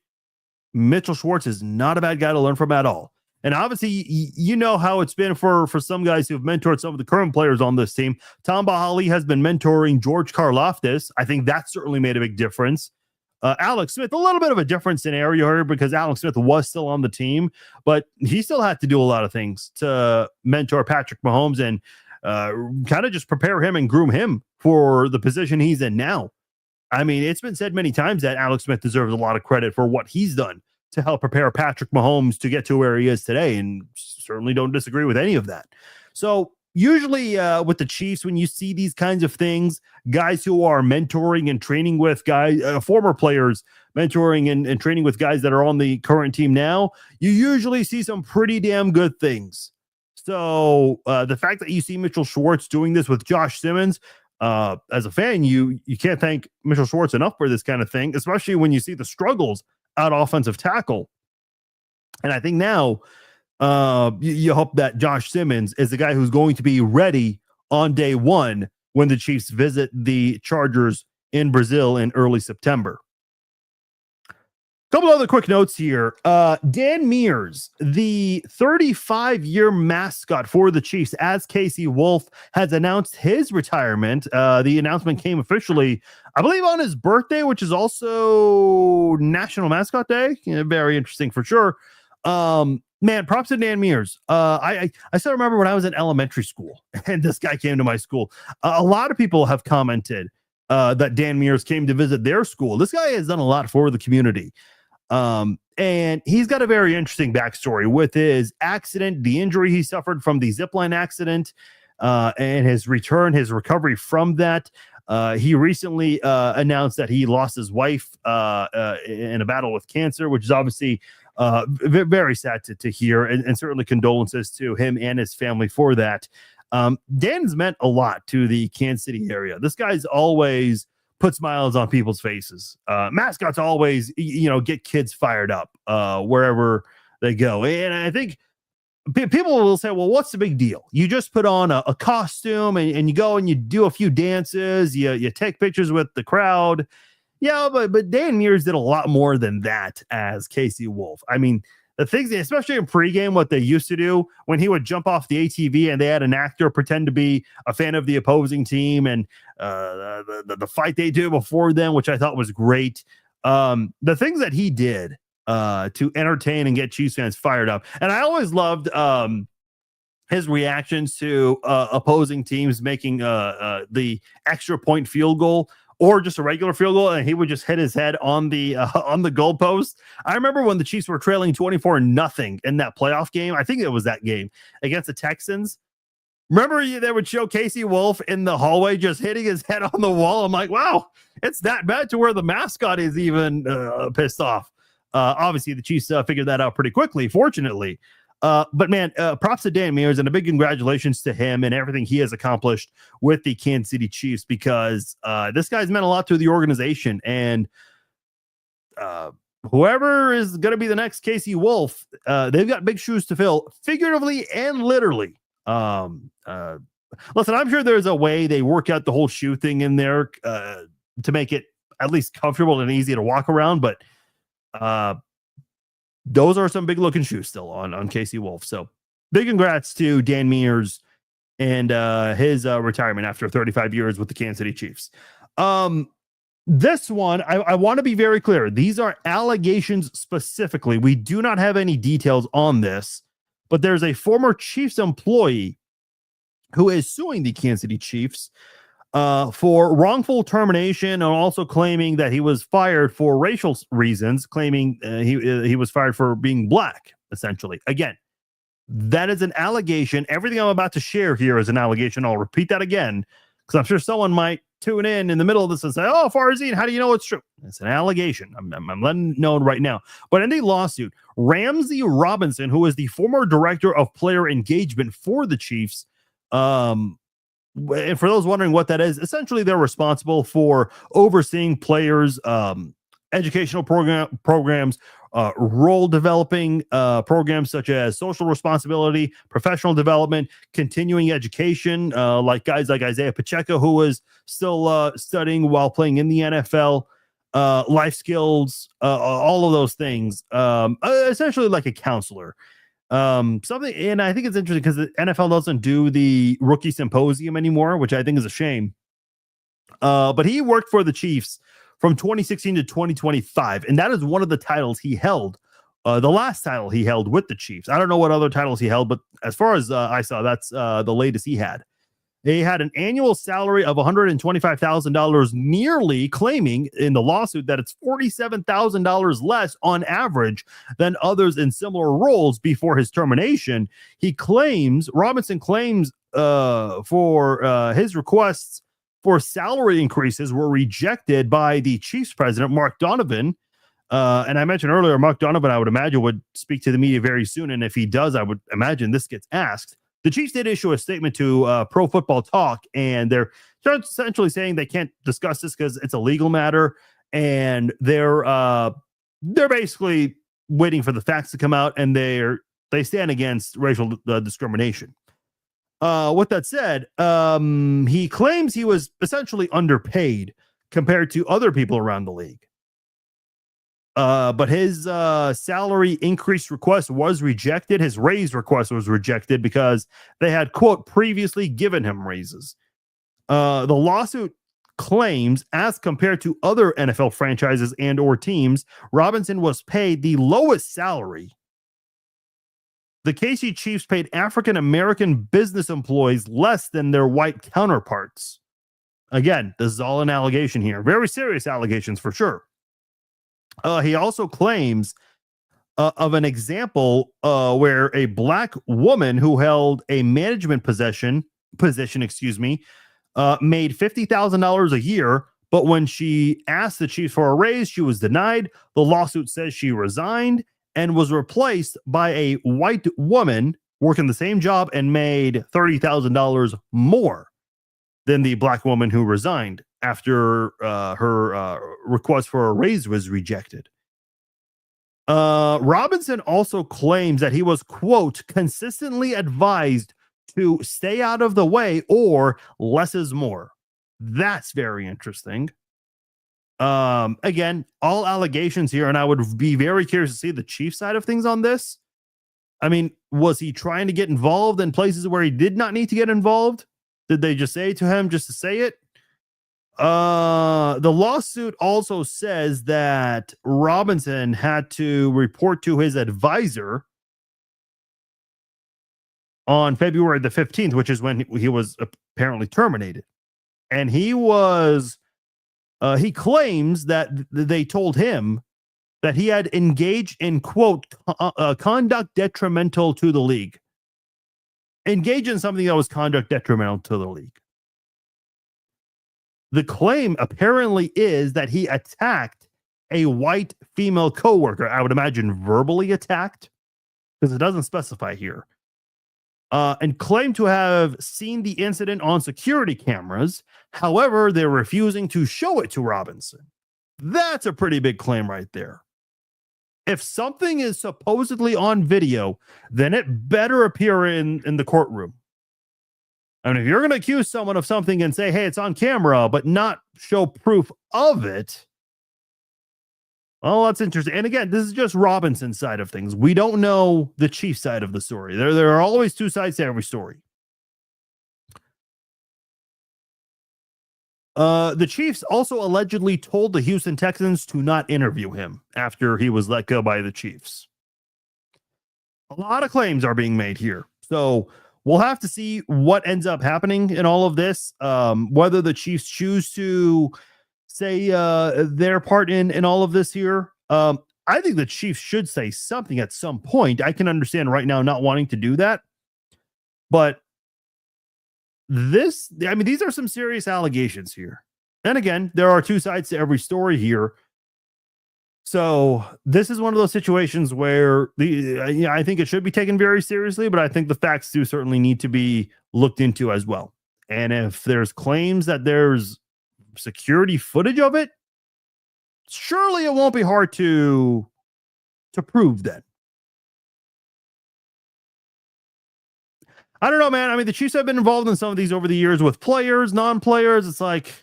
Mitchell Schwartz is not a bad guy to learn from at all. And obviously, you know how it's been for some guys who've mentored some of the current players on this team. Tom Bahali has been mentoring George Karlaftis. I think that certainly made a big difference. Alex Smith, a little bit of a different scenario here because Alex Smith was still on the team, but he still had to do a lot of things to mentor Patrick Mahomes and kind of just prepare him and groom him for the position he's in now. I mean, it's been said many times that Alex Smith deserves a lot of credit for what he's done to help prepare Patrick Mahomes to get to where he is today, and certainly don't disagree with any of that. So usually with the Chiefs, when you see these kinds of things, guys who are mentoring and training with guys, former players mentoring and training with guys that are on the current team now, you usually see some pretty damn good things. So the fact that you see Mitchell Schwartz doing this with Josh Simmons, as a fan, you can't thank Mitchell Schwartz enough for this kind of thing, especially when you see the struggles at offensive tackle. And I think now you hope that Josh Simmons is the guy who's going to be ready on day one when the Chiefs visit the Chargers in Brazil in early September. Couple other quick notes here. Dan Meers, the 35-year mascot for the Chiefs, as Casey Wolf has announced his retirement. The announcement came officially, I believe, on his birthday, which is also National Mascot Day. Yeah, very interesting for sure. Man, props to Dan Meers. I still remember when I was in elementary school and this guy came to my school. A lot of people have commented that Dan Meers came to visit their school. This guy has done a lot for the community. And he's got a very interesting backstory with his accident, the injury he suffered from the zipline accident, and his recovery from that. He recently announced that he lost his wife in a battle with cancer, which is obviously Very sad to hear, and certainly condolences to him and his family for that. Dan's meant a lot to the Kansas City area. This guy's always put smiles on people's faces. Mascots always, get kids fired up wherever they go. And I think people will say, well, what's the big deal? You just put on a costume and you go and you do a few dances, you take pictures with the crowd. Yeah, but Dan Meers did a lot more than that as Casey Wolf. I mean, the things, especially in pregame, what they used to do when he would jump off the ATV and they had an actor pretend to be a fan of the opposing team, and the fight they do before them, which I thought was great. The things that he did to entertain and get Chiefs fans fired up. And I always loved his reactions to opposing teams making the extra point field goal or just a regular field goal, and he would just hit his head on the goalpost. I remember when the Chiefs were trailing 24-0 in that playoff game. I think it was that game against the Texans. Remember they would show Casey Wolf in the hallway just hitting his head on the wall. I'm like, wow, it's that bad to where the mascot is even pissed off. Obviously, the Chiefs figured that out pretty quickly, fortunately. But man, props to Dan Meers and a big congratulations to him and everything he has accomplished with the Kansas City Chiefs, because this guy's meant a lot to the organization. And whoever is going to be the next Casey Wolf, they've got big shoes to fill, figuratively and literally. Listen, I'm sure there's a way they work out the whole shoe thing in there to make it at least comfortable and easy to walk around. But those are some big looking shoes still on Casey Wolf. So big congrats to Dan Meers and his retirement after 35 years with the Kansas City Chiefs. This one, I want to be very clear. These are allegations specifically. We do not have any details on this, but there's a former Chiefs employee who is suing the Kansas City Chiefs for wrongful termination, and also claiming that he was fired for racial reasons, claiming he was fired for being black, essentially. Again, that is an allegation. Everything I'm about to share here is an allegation. I'll repeat that again, because I'm sure someone might tune in the middle of this and say, oh, Farzine, how do you know it's true? It's an allegation. I'm letting know right now. But in the lawsuit, Ramsey Robinson, who is the former director of player engagement for the Chiefs, and for those wondering what that is, essentially they're responsible for overseeing players' educational programs, role developing programs such as social responsibility, professional development, continuing education, like guys like Isaiah Pacheco, who was still studying while playing in the NFL, life skills, all of those things, essentially like a counselor. Something, and I think it's interesting because the NFL doesn't do the rookie symposium anymore, which I think is a shame. But he worked for the Chiefs from 2016 to 2025, and that is one of the titles he held. The last title he held with the Chiefs. I don't know what other titles he held, but as far as I saw, that's the latest he had. He had an annual salary of $125,000, nearly claiming in the lawsuit that it's $47,000 less on average than others in similar roles before his termination. Robinson claims for his requests for salary increases were rejected by the Chiefs president, Mark Donovan. And I mentioned earlier, Mark Donovan, I would imagine, would speak to the media very soon. And if he does, I would imagine this gets asked. The Chiefs did issue a statement to Pro Football Talk, and they're essentially saying they can't discuss this because it's a legal matter, and they're basically waiting for the facts to come out, and they stand against racial discrimination. With that said, he claims he was essentially underpaid compared to other people around the league. But his salary increase request was rejected. His raise request was rejected because they had, quote, previously given him raises. The lawsuit claims, as compared to other NFL franchises and or teams, Robinson was paid the lowest salary. The KC Chiefs paid African-American business employees less than their white counterparts. Again, this is all an allegation here. Very serious allegations for sure. He also claims of an example where a black woman who held a management position, made $50,000 a year, but when she asked the Chiefs for a raise, she was denied. The lawsuit says she resigned, and was replaced by a white woman working the same job and made $30,000 more than the black woman who resigned after her request for a raise was rejected. Robinson also claims that he was, quote, consistently advised to stay out of the way or less is more. That's very interesting. Again, all allegations here, and I would be very curious to see the chief side of things on this. I mean, was he trying to get involved in places where he did not need to get involved? Did they just say it to him just to say it? The lawsuit also says that Robinson had to report to his advisor on February the 15th, which is when he was apparently terminated. And he claims that they told him that he had engaged in, quote, conduct detrimental to the league. Engage in something that was conduct detrimental to the league. The claim apparently is that he attacked a white female coworker. I would imagine verbally attacked, because it doesn't specify here. And claimed to have seen the incident on security cameras. However, they're refusing to show it to Robinson. That's a pretty big claim right there. If something is supposedly on video, then it better appear in the courtroom. I mean, if you're going to accuse someone of something and say, hey, it's on camera, but not show proof of it, well, that's interesting. And again, this is just Robinson's side of things. We don't know the chief side of the story. There are always two sides to every story. The Chiefs also allegedly told the Houston Texans to not interview him after he was let go by the Chiefs. A lot of claims are being made here. So we'll have to see what ends up happening in all of this. Whether the Chiefs choose to say their part in all of this here. I think the Chiefs should say something at some point. I can understand right now not wanting to do that. But these are some serious allegations here. And again, there are two sides to every story here. So this is one of those situations where I think it should be taken very seriously, but I think the facts do certainly need to be looked into as well. And if there's claims that there's security footage of it, surely it won't be hard to prove that. I don't know, man. I mean, the Chiefs have been involved in some of these over the years with players, non-players. It's like,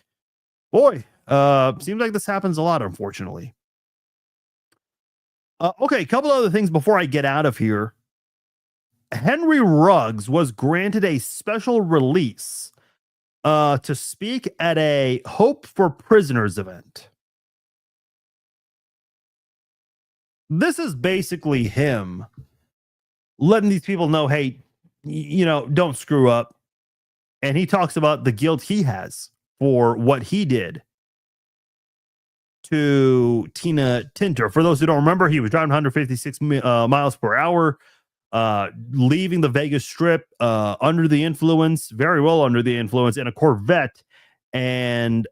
boy, seems like this happens a lot, unfortunately. Okay, a couple other things before I get out of here. Henry Ruggs was granted a special release to speak at a Hope for Prisoners event. This is basically him letting these people know, hey, don't screw up. And he talks about the guilt he has for what he did to Tina Tinter. For those who don't remember, he was driving 156 miles per hour, leaving the Vegas Strip under the influence, very well under the influence, in a Corvette, and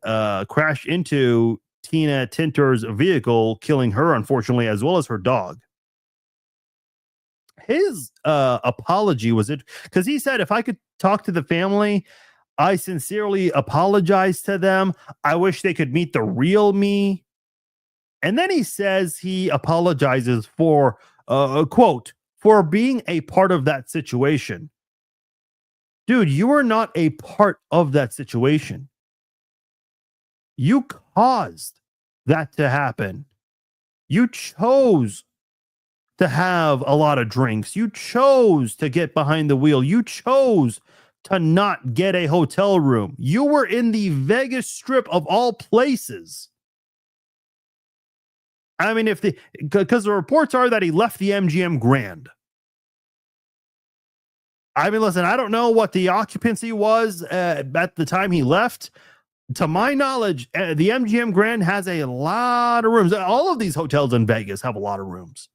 crashed into Tina Tinter's vehicle, killing her, unfortunately, as well as her dog. His apology was it because he said, if I could talk to the family, I sincerely apologize to them. I wish they could meet the real me. And then he says he apologizes for, quote, for being a part of that situation. Dude, you are not a part of that situation. You caused that to happen. You chose to have a lot of drinks. You chose to get behind the wheel. You chose to not get a hotel room. You were in the Vegas Strip of all places. I mean, because the reports are that he left the MGM Grand. I mean, listen, I don't know what the occupancy was at the time he left. To my knowledge, the MGM Grand has a lot of rooms. All of these hotels in Vegas have a lot of rooms.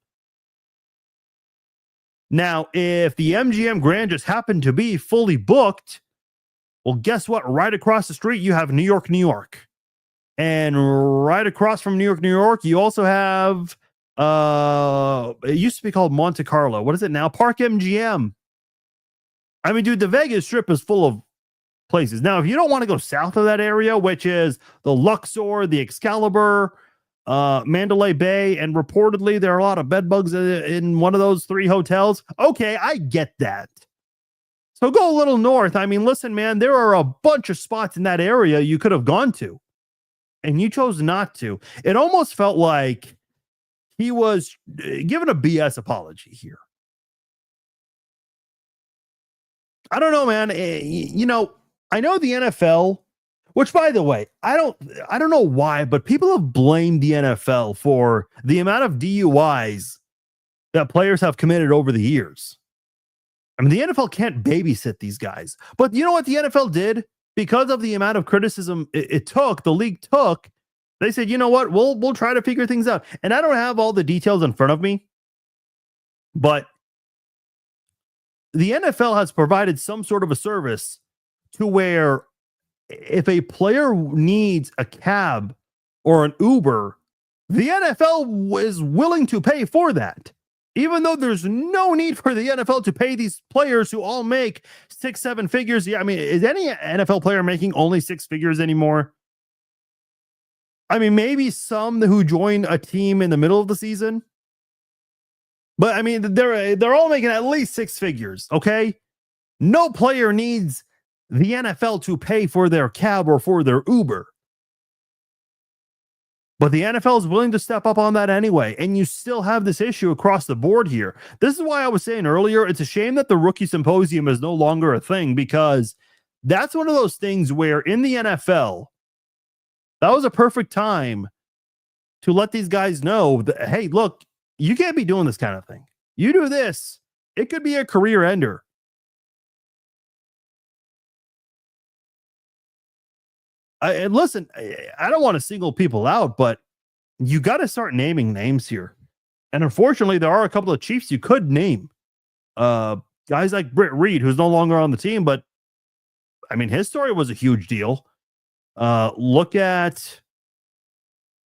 Now, if the MGM Grand just happened to be fully booked, well, guess what? Right across the street, you have New York, New York. And right across from New York, New York, you also have It used to be called Monte Carlo. What is it now? Park MGM. I mean, dude, the Vegas Strip is full of places. Now, if you don't want to go south of that area, which is the Luxor, the Excalibur, Mandalay Bay, and reportedly there are a lot of bed bugs in one of those 3 hotels. Okay, I get that. So go a little north. I mean, listen, man, there are a bunch of spots in that area you could have gone to, and you chose not to. It almost felt like he was given a BS apology here. I don't know, man. I know the NFL, which, by the way, I don't know why, but people have blamed the NFL for the amount of DUIs that players have committed over the years. I mean, the NFL can't babysit these guys. But you know what the NFL did? Because of the amount of criticism it took, the league took, they said, you know what? We'll try to figure things out. And I don't have all the details in front of me, but the NFL has provided some sort of a service to where if a player needs a cab or an Uber, the NFL is willing to pay for that. Even though there's no need for the NFL to pay these players who all make 6-7 figures. Yeah, I mean, is any NFL player making only 6 figures anymore? I mean, maybe some who join a team in the middle of the season. But I mean, they're all making at least 6 figures, okay? No player needs the NFL to pay for their cab or for their Uber. But the NFL is willing to step up on that anyway. And you still have this issue across the board here. This is why I was saying earlier, it's a shame that the rookie symposium is no longer a thing, because that's one of those things where in the NFL, that was a perfect time to let these guys know that, hey, look, you can't be doing this kind of thing. You do this, it could be a career ender. And listen, I don't want to single people out, but you got to start naming names here. And unfortunately, there are a couple of Chiefs you could name. Guys like Britt Reed, who's no longer on the team, but I mean, his story was a huge deal. Look at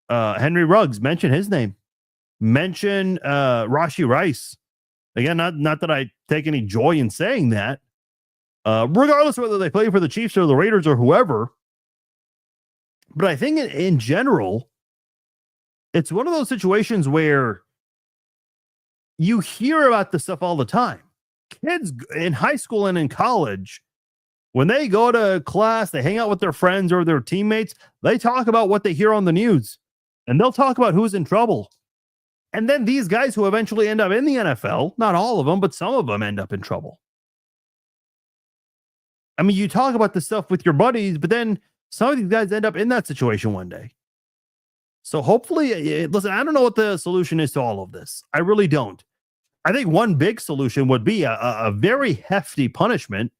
Henry Ruggs. Mention his name. Mention Rashee Rice. Again, not that I take any joy in saying that. Regardless of whether they play for the Chiefs or the Raiders or whoever. But I think in general, it's one of those situations where you hear about this stuff all the time. Kids in high school and in college, when they go to class, they hang out with their friends or their teammates, they talk about what they hear on the news, and they'll talk about who's in trouble. And then these guys who eventually end up in the NFL, not all of them, but some of them end up in trouble. I mean, you talk about this stuff with your buddies, but then some of these guys end up in that situation one day. So hopefully, listen, I don't know what the solution is to all of this. I really don't. I think one big solution would be a very hefty punishment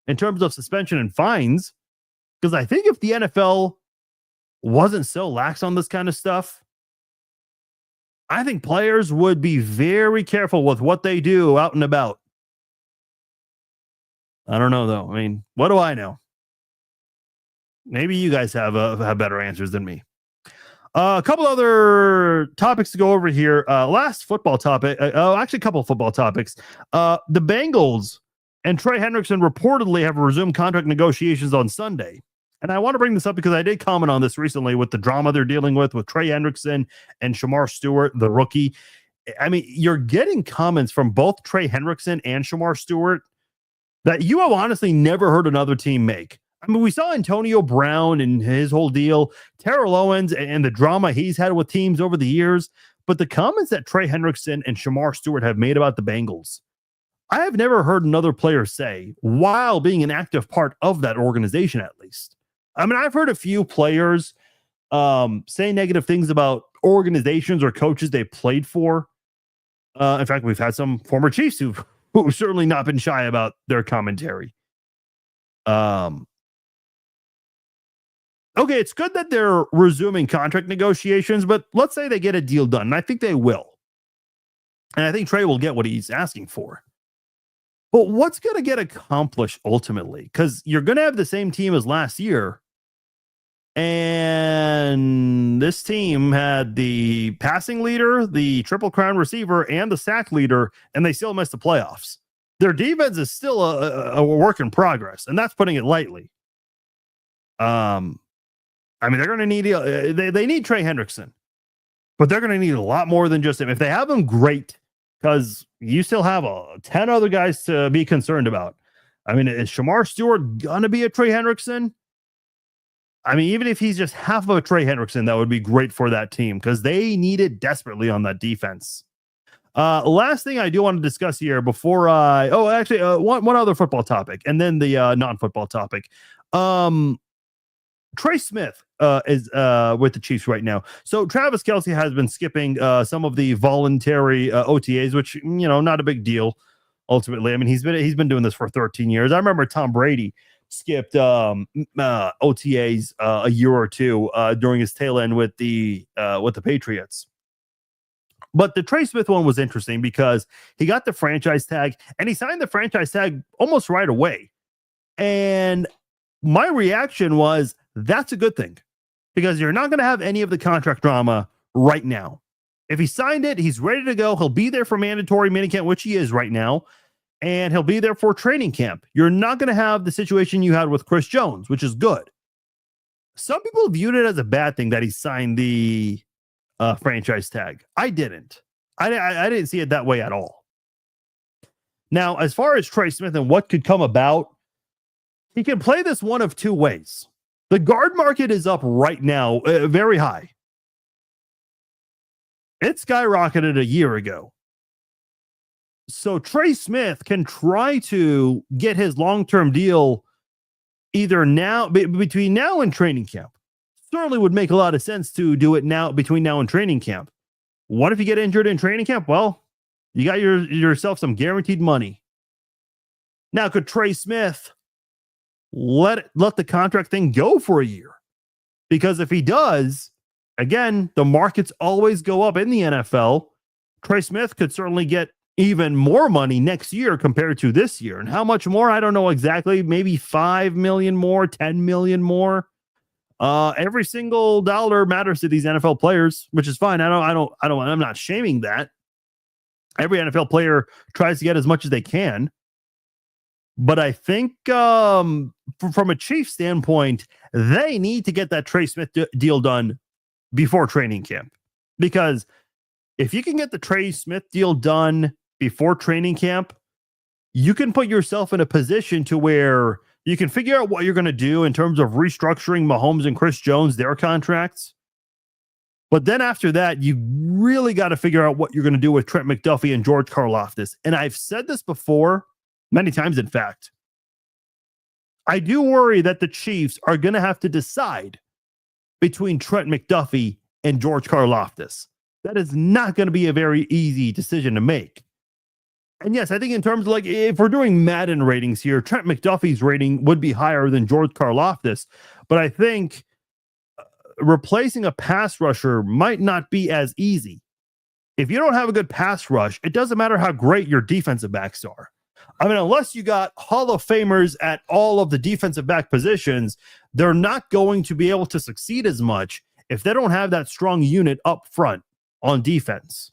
in terms of suspension and fines. Because I think if the NFL wasn't so lax on this kind of stuff, I think players would be very careful with what they do out and about. I don't know, though. I mean, what do I know? Maybe you guys have better answers than me. A couple other topics to go over here. Last football topic. Actually, a couple of football topics. The Bengals and Trey Hendrickson reportedly have resumed contract negotiations on Sunday. And I want to bring this up because I did comment on this recently with the drama they're dealing with Trey Hendrickson and Shamar Stewart, the rookie. I mean, you're getting comments from both Trey Hendrickson and Shamar Stewart that you have honestly never heard another team make. I mean, we saw Antonio Brown and his whole deal, Terrell Owens and the drama he's had with teams over the years. But the comments that Trey Hendrickson and Shamar Stewart have made about the Bengals, I have never heard another player say while being an active part of that organization, at least. I mean, I've heard a few players say negative things about organizations or coaches they played for. In fact, we've had some former Chiefs who've certainly not been shy about their commentary. Okay, it's good that they're resuming contract negotiations, but let's say they get a deal done, and I think they will. And I think Trey will get what he's asking for. But what's going to get accomplished ultimately? Because you're going to have the same team as last year, And this team had the passing leader, the Triple Crown receiver, and the sack leader, and they still missed the playoffs. Their defense is still a work in progress, and that's putting it lightly. I mean, they're going to need they need Trey Hendrickson, but they're going to need a lot more than just him. If they have him, great, because you still have 10 other guys to be concerned about. I mean, is Shamar Stewart going to be a Trey Hendrickson? I mean, even if he's just half of a Trey Hendrickson, that would be great for that team because they need it desperately on that defense. Last thing I do want to discuss here before one other football topic and then the non-football topic. Trey Smith is with the Chiefs right now. So Travis Kelce has been skipping some of the voluntary OTAs, which, not a big deal ultimately. I mean, he's been doing this for 13 years. I remember Tom Brady skipped OTAs a year or two during his tail end with the Patriots. But the Trey Smith one was interesting because he got the franchise tag and he signed the franchise tag almost right away. And my reaction was, that's a good thing because you're not going to have any of the contract drama right now. If he signed it, he's ready to go. He'll be there for mandatory minicamp, which he is right now. And he'll be there for training camp. You're not going to have the situation you had with Chris Jones, which is good. Some people viewed it as a bad thing that he signed the franchise tag. I didn't. I didn't see it that way at all. Now, as far as Trey Smith and what could come about, he can play this one of two ways. The guard market is up right now, very high. It skyrocketed a year ago. So Trey Smith can try to get his long-term deal either now, between now and training camp. Certainly would make a lot of sense to do it now, between now and training camp. What if you get injured in training camp? Well, you got yourself some guaranteed money. Now, could Trey Smith let the contract thing go for a year? Because if he does, again, the markets always go up in the NFL. Trey Smith could certainly get even more money next year compared to this year. And how much more? I don't know exactly. Maybe 5 million more, 10 million more. Every single dollar matters to these NFL players, which is fine. I'm not shaming that. Every NFL player tries to get as much as they can. But I think from a Chiefs standpoint, they need to get that Trey Smith deal done before training camp. Because if you can get the Trey Smith deal done before training camp, you can put yourself in a position to where you can figure out what you're going to do in terms of restructuring Mahomes and Chris Jones, their contracts. But then after that, you really got to figure out what you're going to do with Trent McDuffie and George Karlaftis. And I've said this before, many times, in fact. I do worry that the Chiefs are going to have to decide between Trent McDuffie and George Karlaftis. That is not going to be a very easy decision to make. And yes, I think in terms of, like, if we're doing Madden ratings here, Trent McDuffie's rating would be higher than George Karlaftis. But I think replacing a pass rusher might not be as easy. If you don't have a good pass rush, it doesn't matter how great your defensive backs are. I mean, unless you got Hall of Famers at all of the defensive back positions, they're not going to be able to succeed as much if they don't have that strong unit up front on defense.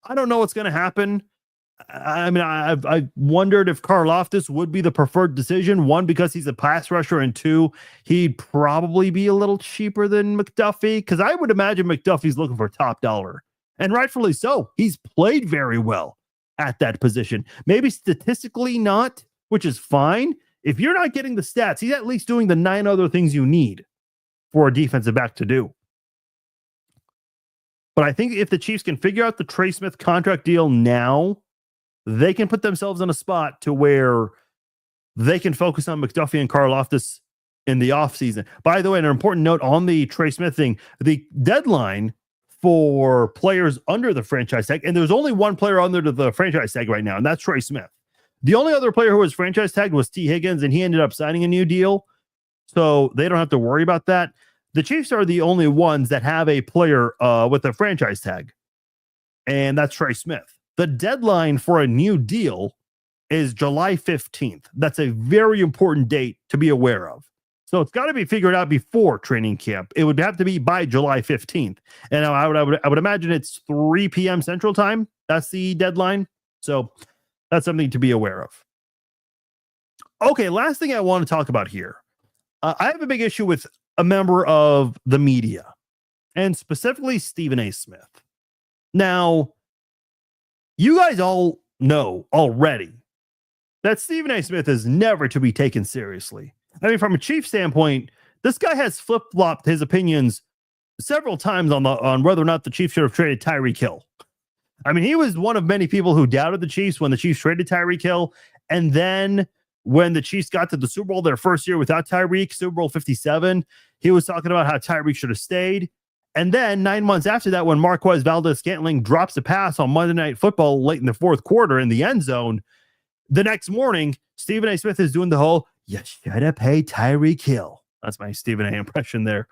I don't know what's going to happen. I mean, I've wondered if Karlaftis would be the preferred decision. One, because he's a pass rusher, and two, he'd probably be a little cheaper than McDuffie, because I would imagine McDuffie's looking for top dollar, and rightfully so. He's played very well at that position. Maybe statistically not, which is fine. If you're not getting the stats, he's at least doing the 9 other things you need for a defensive back to do. But I think if the Chiefs can figure out the Trey Smith contract deal now, they can put themselves in a spot to where they can focus on McDuffie and Karlaftis in the offseason. By the way, an important note on the Trey Smith thing, the deadline for players under the franchise tag, and there's only one player under the franchise tag right now, and that's Trey Smith. The only other player who was franchise tagged was T. Higgins, and he ended up signing a new deal, so they don't have to worry about that. The Chiefs are the only ones that have a player with a franchise tag, and that's Trey Smith. The deadline for a new deal is July 15th. That's a very important date to be aware of. So it's got to be figured out before training camp. It would have to be by July 15th. And I would imagine it's 3 p.m. Central Time. That's the deadline. So that's something to be aware of. Okay, last thing I want to talk about here. I have a big issue with a member of the media, and specifically Stephen A. Smith. Now, you guys all know already that Stephen A. Smith is never to be taken seriously. I mean, from a Chiefs standpoint, this guy has flip-flopped his opinions several times on whether or not the Chiefs should have traded Tyreek Hill. I mean, he was one of many people who doubted the Chiefs when the Chiefs traded Tyreek Hill. And then when the Chiefs got to the Super Bowl their first year without Tyreek, Super Bowl 57, he was talking about how Tyreek should have stayed. And then 9 months after that, when Marquez Valdez-Scantling drops a pass on Monday Night Football late in the fourth quarter in the end zone, the next morning, Stephen A. Smith is doing the whole, you should have paid Tyreek Hill. That's my Stephen A. impression there.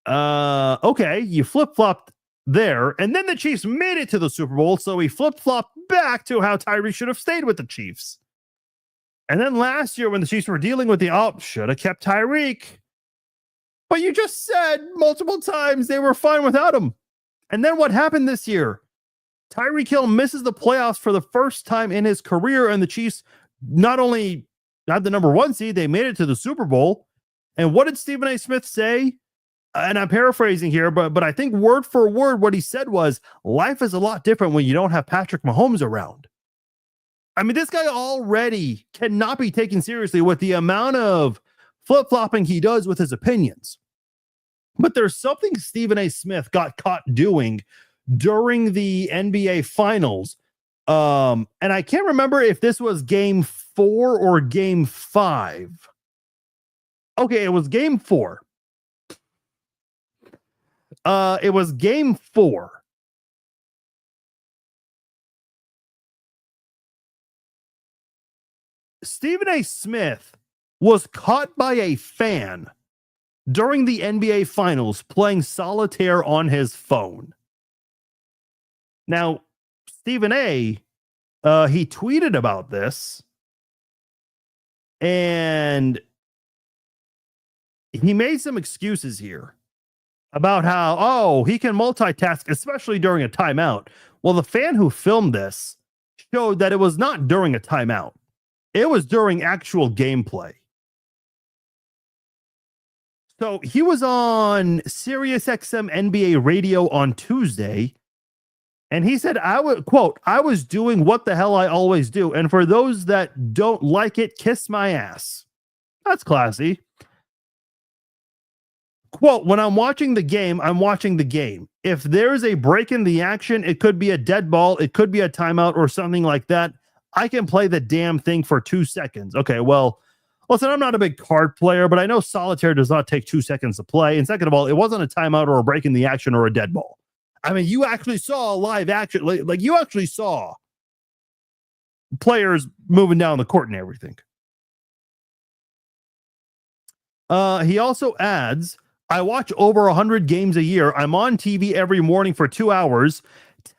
Okay, you flip-flopped there, and then the Chiefs made it to the Super Bowl, so he flip-flopped back to how Tyreek should have stayed with the Chiefs. And then last year, when the Chiefs were dealing with should have kept Tyreek. But you just said multiple times they were fine without him. And then what happened this year? Tyreek Hill misses the playoffs for the first time in his career, and the Chiefs not only had the number 1 seed, they made it to the Super Bowl. And what did Stephen A. Smith say? And I'm paraphrasing here, but I think word for word what he said was, life is a lot different when you don't have Patrick Mahomes around. I mean, this guy already cannot be taken seriously with the amount of flip-flopping he does with his opinions. But there's something Stephen A. Smith got caught doing during the NBA Finals. And I can't remember if this was game 4 or game 5. Okay, it was game 4. It was game 4. Stephen A. Smith was caught by a fan during the NBA Finals playing solitaire on his phone. Now, Stephen A., he tweeted about this, and he made some excuses here about how, he can multitask, especially during a timeout. Well, the fan who filmed this showed that it was not during a timeout. It was during actual gameplay. So he was on SiriusXM NBA radio on Tuesday, and he said, I was doing what the hell I always do. And for those that don't like it, kiss my ass. That's classy. Quote, when I'm watching the game, I'm watching the game. If there's a break in the action, it could be a dead ball, it could be a timeout or something like that. I can play the damn thing for 2 seconds. Okay, well, listen, I'm not a big card player, but I know solitaire does not take 2 seconds to play. And second of all, it wasn't a timeout or a break in the action or a dead ball. I mean, you actually saw live action. Like you actually saw players moving down the court and everything. He also adds, I watch over 100 games a year. I'm on TV every morning for 2 hours,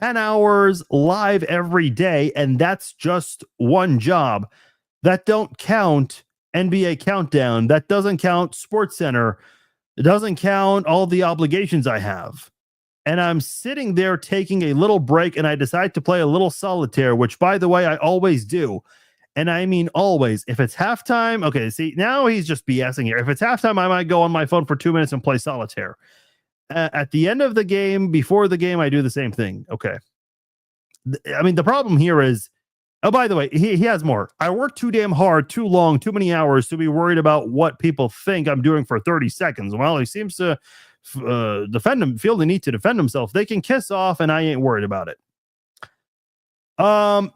10 hours live every day. And that's just one job. That don't count NBA Countdown. That doesn't count Sports Center. It doesn't count all the obligations I have. And I'm sitting there taking a little break, and I decide to play a little solitaire, which, by the way, I always do. And I mean always. If it's halftime, okay, see, now he's just BSing here. If it's halftime, I might go on my phone for 2 minutes and play solitaire. At the end of the game, before the game, I do the same thing. Okay. I mean, the problem here is, oh, by the way, he has more. I work too damn hard, too long, too many hours to be worried about what people think I'm doing for 30 seconds. Well, he seems to feel the need to defend himself. They can kiss off, and I ain't worried about it.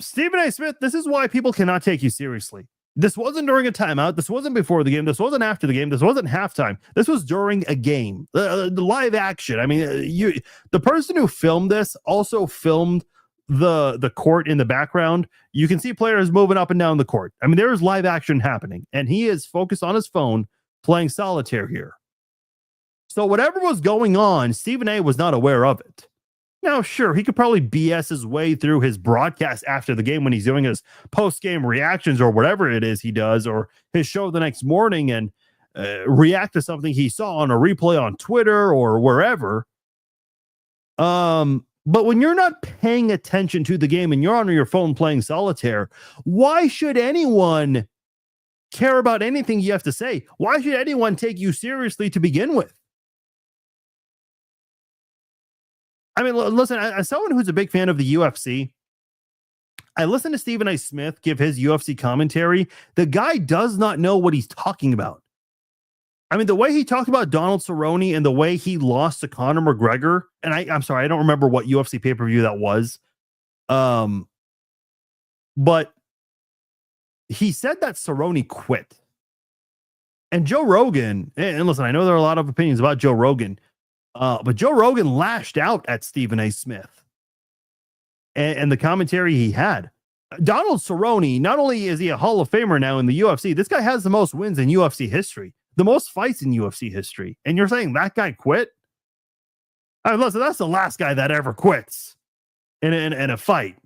Stephen A. Smith, this is why people cannot take you seriously. This wasn't during a timeout. This wasn't before the game. This wasn't after the game. This wasn't halftime. This was during a game. The live action. I mean, the person who filmed this also filmed the court in the background. You can see players moving up and down the court. I mean, there is live action happening, and he is focused on his phone playing solitaire here. So whatever was going on, Stephen A. was not aware of it. Now, sure, he could probably BS his way through his broadcast after the game when he's doing his post-game reactions or whatever it is he does, or his show the next morning, and react to something he saw on a replay on Twitter or wherever. But when you're not paying attention to the game and you're on your phone playing solitaire, why should anyone care about anything you have to say? Why should anyone take you seriously to begin with? I mean, listen, as someone who's a big fan of the UFC, I listened to Stephen A. Smith give his UFC commentary. The guy does not know what he's talking about. I mean, the way he talked about Donald Cerrone and the way he lost to Conor McGregor, and I'm sorry, I don't remember what UFC pay-per-view that was. But he said that Cerrone quit. And Joe Rogan, and listen, I know there are a lot of opinions about Joe Rogan, but Joe Rogan lashed out at Stephen A. Smith and the commentary he had. Donald Cerrone, not only is he a Hall of Famer now in the UFC, this guy has the most wins in UFC history, the most fights in UFC history. And you're saying that guy quit? I mean, listen, that's the last guy that ever quits in a fight.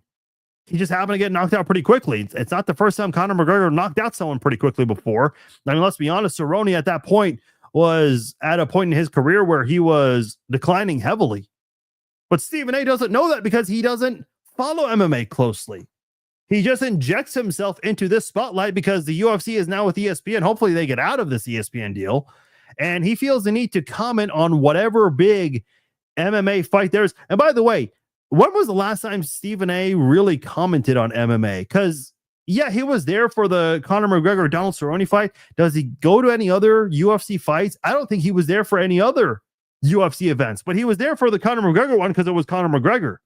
He just happened to get knocked out pretty quickly. It's not the first time Conor McGregor knocked out someone pretty quickly before. I mean, let's be honest, Cerrone at that point was at a point in his career where he was declining heavily. But Stephen A. doesn't know that because he doesn't follow MMA closely. He just injects himself into this spotlight because the UFC is now with ESPN. Hopefully they get out of this ESPN deal. And he feels the need to comment on whatever big MMA fight there is. And by the way, when was the last time Stephen A. really commented on MMA? Because, yeah, he was there for the Conor McGregor Donald Cerrone fight. Does he go to any other UFC fights? I don't think he was there for any other UFC events, but he was there for the Conor McGregor one because it was Conor McGregor.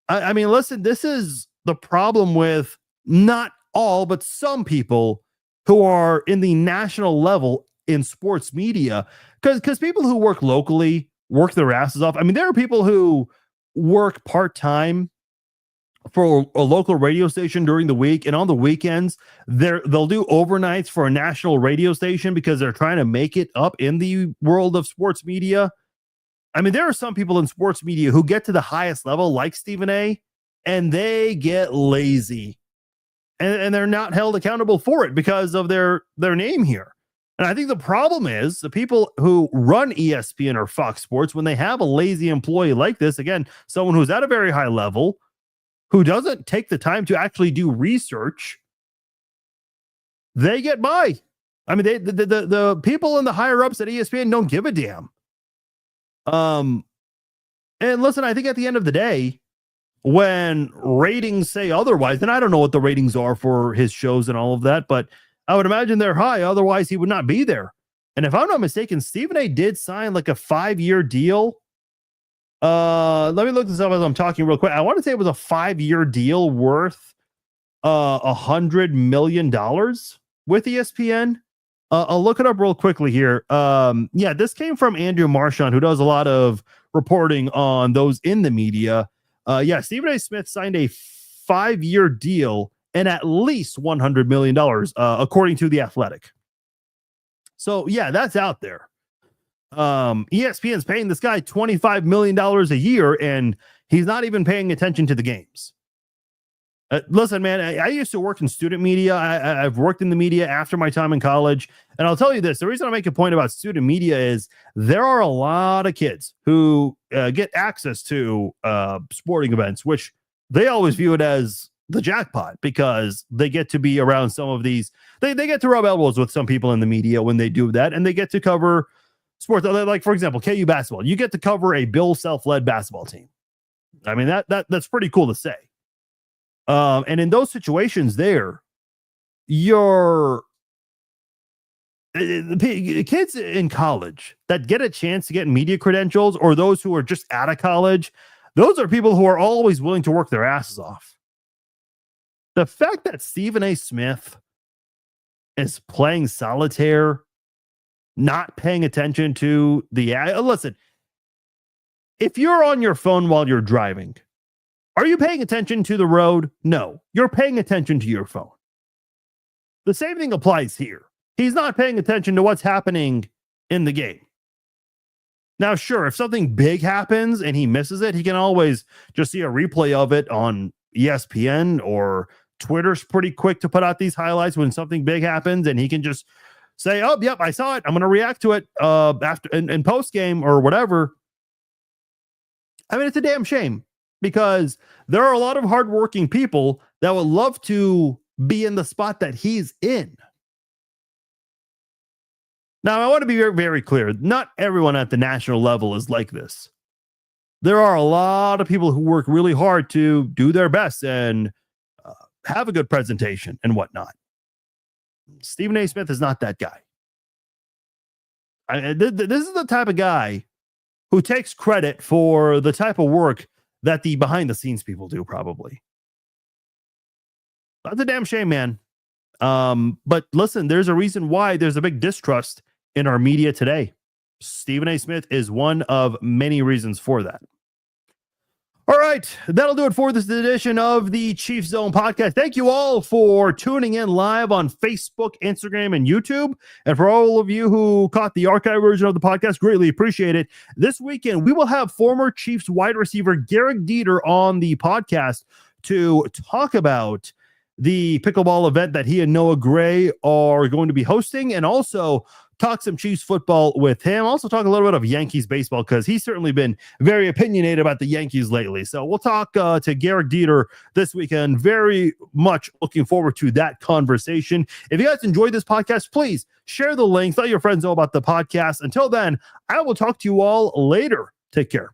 I mean, listen, this is the problem with not all, but some people who are in the national level in sports media, because people who work locally work their asses off. I mean, there are people who work part-time for a local radio station during the week, and on the weekends they'll do overnights for a national radio station because they're trying to make it up in the world of sports media. I mean, there are some people in sports media who get to the highest level, like Stephen A., and they get lazy, and they're not held accountable for it because of their name here. And I think the problem is the people who run ESPN or Fox Sports, when they have a lazy employee like this, again, someone who's at a very high level, who doesn't take the time to actually do research, they get by. I mean, the people in the higher ups at ESPN don't give a damn. And listen, I think at the end of the day, when ratings say otherwise, and I don't know what the ratings are for his shows and all of that, but I would imagine they're high. Otherwise, he would not be there. And if I'm not mistaken, Stephen A. did sign like a 5-year deal. Let me look this up as I'm talking real quick. I want to say it was a 5-year deal worth $100 million with ESPN. I'll look it up real quickly here. Yeah, this came from Andrew Marchand, who does a lot of reporting on those in the media. Yeah, Stephen A. Smith signed a 5-year deal and at least $100 million, according to The Athletic. So, yeah, that's out there. ESPN's paying this guy $25 million a year, and he's not even paying attention to the games. Listen, man, I used to work in student media. I've worked in the media after my time in college. And I'll tell you this, the reason I make a point about student media is there are a lot of kids who get access to sporting events, which they always view it as the jackpot because they get to be around some of these. They get to rub elbows with some people in the media when they do that, and they get to cover sports. Like, for example, KU basketball. You get to cover a Bill Self-led basketball team. I mean, that's pretty cool to say. And in those situations there, your kids in college that get a chance to get media credentials, or those who are just out of college, those are people who are always willing to work their asses off. The fact that Stephen A. Smith is playing solitaire, not paying attention to the listen, if you're on your phone while you're driving, are you paying attention to the road? No, you're paying attention to your phone. The same thing applies here. He's not paying attention to what's happening in the game. Now, sure, if something big happens and he misses it, he can always just see a replay of it on ESPN, or Twitter's pretty quick to put out these highlights when something big happens, and he can just say, oh, yep, I saw it. I'm going to react to it after in post game or whatever. I mean, it's a damn shame because there are a lot of hardworking people that would love to be in the spot that he's in. Now, I want to be very, very clear. Not everyone at the national level is like this. There are a lot of people who work really hard to do their best and have a good presentation and whatnot. Stephen A. Smith is not that guy. This is the type of guy who takes credit for the type of work that the behind the scenes people do, probably. That's a damn shame, man. But listen, there's a reason why there's a big distrust in our media today. Stephen A. Smith is one of many reasons for that. All right, that'll do it for this edition of the Chiefs Zone podcast. Thank you all for tuning in live on Facebook, Instagram, and YouTube. And for all of you who caught the archive version of the podcast, greatly appreciate it. This weekend, we will have former Chiefs wide receiver Garrick Dieter on the podcast to talk about the pickleball event that he and Noah Gray are going to be hosting, and also talk some Chiefs football with him. Also talk a little bit of Yankees baseball because he's certainly been very opinionated about the Yankees lately. So we'll talk to Garrick Dieter this weekend. Very much looking forward to that conversation. If you guys enjoyed this podcast, please share the links. Let your friends know about the podcast. Until then, I will talk to you all later. Take care.